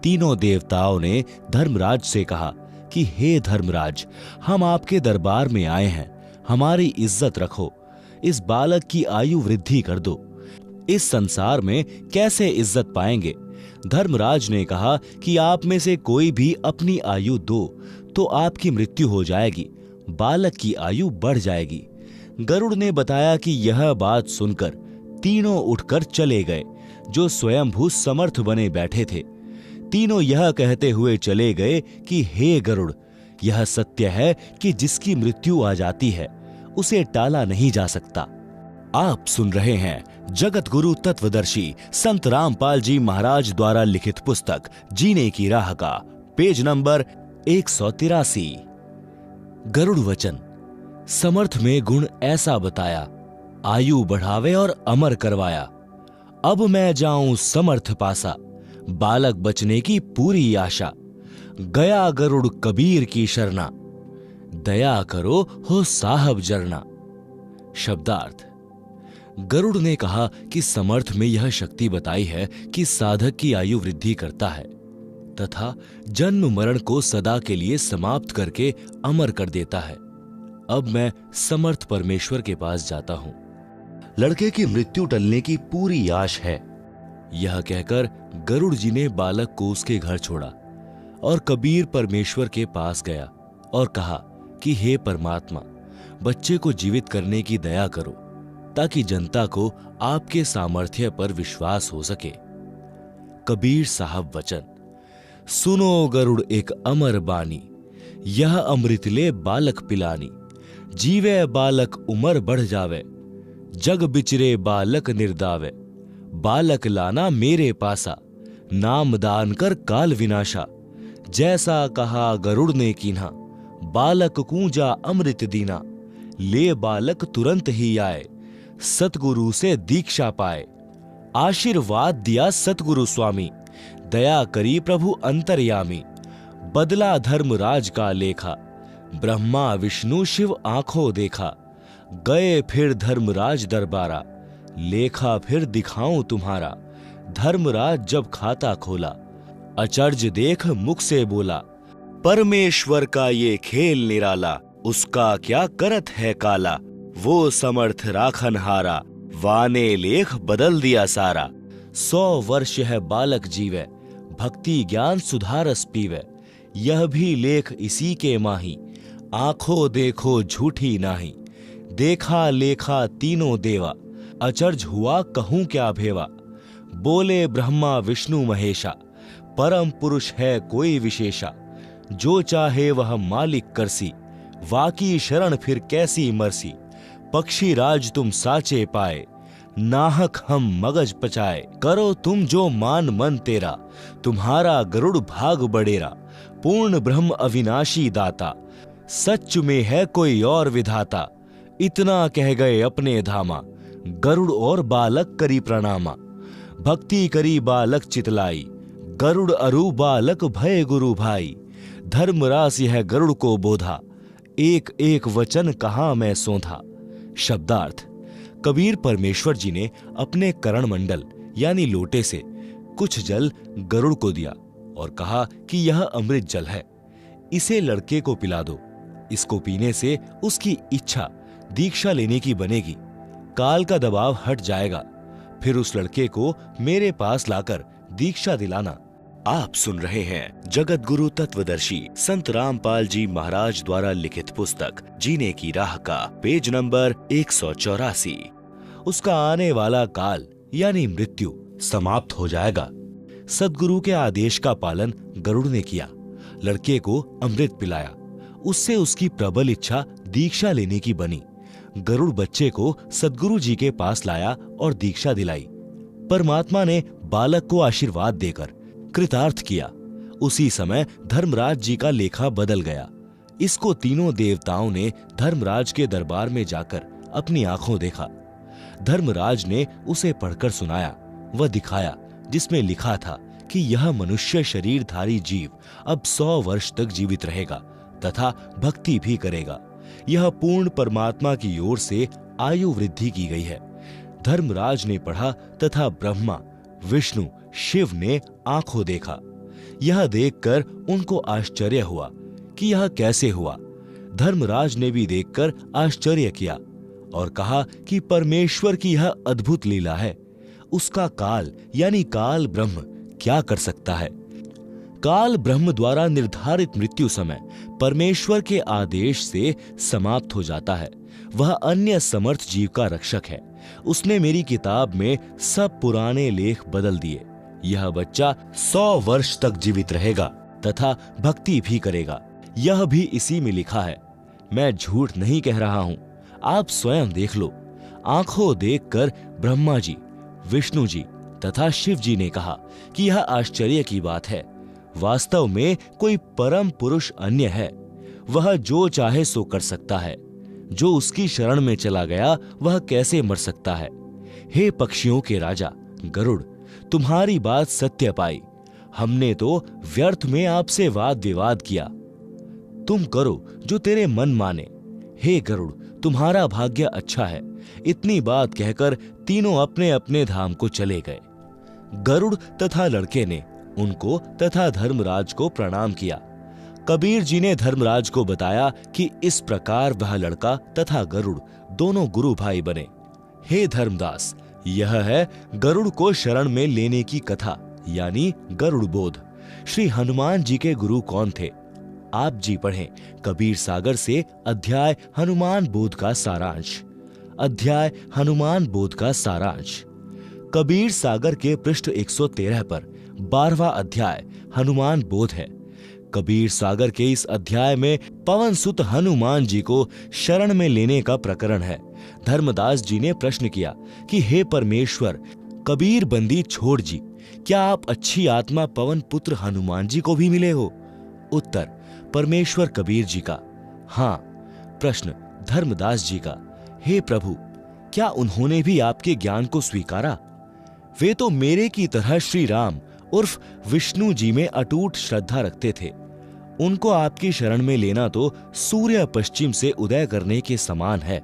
तीनों देवताओं ने धर्मराज से कहा कि हे धर्मराज, हम आपके दरबार में आए हैं, हमारी इज्जत रखो, इस बालक की आयु वृद्धि कर दो। इस संसार में कैसे इज्जत पाएंगे? धर्मराज ने कहा कि आप में से कोई भी अपनी आयु दो तो आपकी मृत्यु हो जाएगी, बालक की आयु बढ़ जाएगी। गरुड़ ने बताया कि यह बात सुनकर तीनों उठकर चले गए, जो स्वयंभू समर्थ बने बैठे थे। तीनों यह कहते हुए चले गए कि हे गरुड़, यह सत्य है कि जिसकी मृत्यु आ जाती है उसे टाला नहीं जा सकता। आप सुन रहे हैं जगत गुरु तत्वदर्शी संत रामपाल जी महाराज द्वारा लिखित पुस्तक जीने की राह का पेज नंबर 183। गरुड़ वचन। समर्थ में गुण ऐसा बताया, आयु बढ़ावे और अमर करवाया। अब मैं जाऊं समर्थ पासा, बालक बचने की पूरी आशा। गया गरुड़ कबीर की शरणा, दया करो हो साहब जरना। शब्दार्थ। गरुड़ ने कहा कि समर्थ में यह शक्ति बताई है कि साधक की आयु वृद्धि करता है तथा जन्म मरण को सदा के लिए समाप्त करके अमर कर देता है। अब मैं समर्थ परमेश्वर के पास जाता हूं, लड़के की मृत्यु टलने की पूरी आश है। यह कहकर गरुड़ जी ने बालक को उसके घर छोड़ा और कबीर परमेश्वर के पास गया और कहा कि हे परमात्मा, बच्चे को जीवित करने की दया करो ताकि जनता को आपके सामर्थ्य पर विश्वास हो सके। कबीर साहब वचन। सुनो गरुड़ एक अमर बानी, यह अमृत ले बालक पिलानी। जीवे बालक उमर बढ़ जावे, जग बिचरे बालक निर्दावे। बालक लाना मेरे पासा, नाम दान कर काल विनाशा। जैसा कहा गरुड़ ने कीन्हा, बालक कूंजा अमृत दीना। ले बालक तुरंत ही आए, सतगुरु से दीक्षा पाए। आशीर्वाद दिया सतगुरु स्वामी, दया करी प्रभु अंतर्यामी। बदला धर्मराज का लेखा, ब्रह्मा विष्णु शिव आंखों देखा। गए फिर धर्मराज दरबारा, लेखा फिर दिखाऊं तुम्हारा। धर्मराज जब खाता खोला, अचर्ज देख मुख से बोला। परमेश्वर का ये खेल निराला, उसका क्या करत है काला। वो समर्थ राखन हारा, वाने लेख बदल दिया सारा। 100 वर्ष है बालक जीवे, भक्ति ज्ञान सुधारस पीवे, यह भी लेख इसी के माही। आंखों देखो झूठी नाही, देखा लेखा तीनों देवा। अचर्ज हुआ कहूं क्या भेवा, बोले ब्रह्मा विष्णु महेशा। परम पुरुष है कोई विशेषा, जो चाहे वह मालिक करसी। वाकी शरण फिर कैसी मरसी, पक्षी राज तुम साचे पाए। नाहक हम मगज पचाए, करो तुम जो मान मन तेरा। तुम्हारा गरुड़ भाग बड़ेरा, पूर्ण ब्रह्म अविनाशी दाता। सच में है कोई और विधाता, इतना कह गए अपने धामा। गरुड़ और बालक करी प्रणामा, भक्ति करी बालक चितलाई। गरुड़ अरु बालक भय गुरु भाई, धर्मरास यह गरुड़ को बोधा। एक एक वचन कहा मैं सोधा। शब्दार्थ, कबीर परमेश्वर जी ने अपने करण मंडल यानी लोटे से कुछ जल गरुड़ को दिया और कहा कि यह अमृत जल है, इसे लड़के को पिला दो। इसको पीने से उसकी इच्छा दीक्षा लेने की बनेगी, काल का दबाव हट जाएगा। फिर उस लड़के को मेरे पास लाकर दीक्षा दिलाना। आप सुन रहे हैं जगत गुरु तत्वदर्शी संत रामपाल जी महाराज द्वारा लिखित पुस्तक जीने की राह का पेज नंबर 184। उसका आने वाला काल यानी मृत्यु समाप्त हो जाएगा। सदगुरु के आदेश का पालन गरुड़ ने किया, लड़के को अमृत पिलाया। उससे उसकी प्रबल इच्छा दीक्षा लेने की बनी। गरुड़ बच्चे को सदगुरु जी के पास लाया और दीक्षा दिलाई। परमात्मा ने बालक को आशीर्वाद देकर कृतार्थ किया। उसी समय धर्मराज जी का लेखा बदल गया। इसको तीनों देवताओं ने धर्मराज के दरबार में जाकर अपनी आंखों देखा। धर्मराज ने उसे पढ़कर सुनाया व दिखाया, जिसमें लिखा था कि यह मनुष्य शरीरधारी जीव अब 100 वर्ष तक जीवित रहेगा तथा भक्ति भी करेगा। यह पूर्ण परमात्मा की ओर से आयु वृद्धि की गई है। धर्मराज ने पढ़ा तथा ब्रह्मा विष्णु शिव ने आंखों देखा। यह देखकर उनको आश्चर्य हुआ कि यह कैसे हुआ। धर्मराज ने भी देखकर आश्चर्य किया और कहा कि परमेश्वर की यह अद्भुत लीला है। उसका काल यानी काल ब्रह्म क्या कर सकता है। काल ब्रह्म द्वारा निर्धारित मृत्यु समय परमेश्वर के आदेश से समाप्त हो जाता है। वह अन्य समर्थ जीव का रक्षक है। उसने मेरी किताब में सब पुराने लेख बदल दिए। यह बच्चा 100 वर्ष तक जीवित रहेगा तथा भक्ति भी करेगा। यह भी इसी में लिखा है। मैं झूठ नहीं कह रहा हूं, आप स्वयं देख लो। आंखों देखकर ब्रह्मा जी, विष्णु जी तथा शिव जी ने कहा कि यह आश्चर्य की बात है। वास्तव में कोई परम पुरुष अन्य है। वह जो चाहे सो कर सकता है। जो उसकी शरण में चला गया वह कैसे मर सकता है। हे पक्षियों के राजा गरुड़, तुम्हारी बात सत्य पाई। हमने तो व्यर्थ में आपसे वाद विवाद किया। तुम करो जो तेरे मन माने। हे गरुड़, तुम्हारा भाग्य अच्छा है। इतनी बात कहकर तीनों अपने अपने धाम को चले गए। गरुड़ तथा लड़के ने उनको तथा धर्मराज को प्रणाम किया। कबीर जी ने धर्मराज को बताया कि इस प्रकार वह लड़का तथा गरुड़ दोनों गुरु भाई बने। हे धर्मदास, यह है गरुड़ को शरण में लेने की कथा यानी गरुड़ बोध। श्री हनुमान जी के गुरु कौन थे? आप जी पढ़ें कबीर सागर से अध्याय हनुमान बोध का सारांश। अध्याय हनुमान बोध का सारांश कबीर सागर के पृष्ठ 113 पर 12वां अध्याय हनुमान बोध है। कबीर सागर के इस अध्याय में पवन सुत हनुमान जी को शरण में लेने का प्रकरण है। धर्मदास जी ने प्रश्न किया कि हे परमेश्वर, कबीर बंदी छोड़ जी, क्या आप अच्छी आत्मा पवन पुत्र हनुमान जी को भी मिले हो? उत्तर परमेश्वर कबीर जी का हाँ। प्रश्न धर्मदास जी का, हे प्रभु, क्या उन्होंने भी आपके ज्ञान को स्वीकारा? वे तो मेरे की तरह श्री राम उर्फ विष्णु जी में अटूट श्रद्धा रखते थे। उनको आपकी शरण में लेना तो सूर्य पश्चिम से उदय करने के समान है।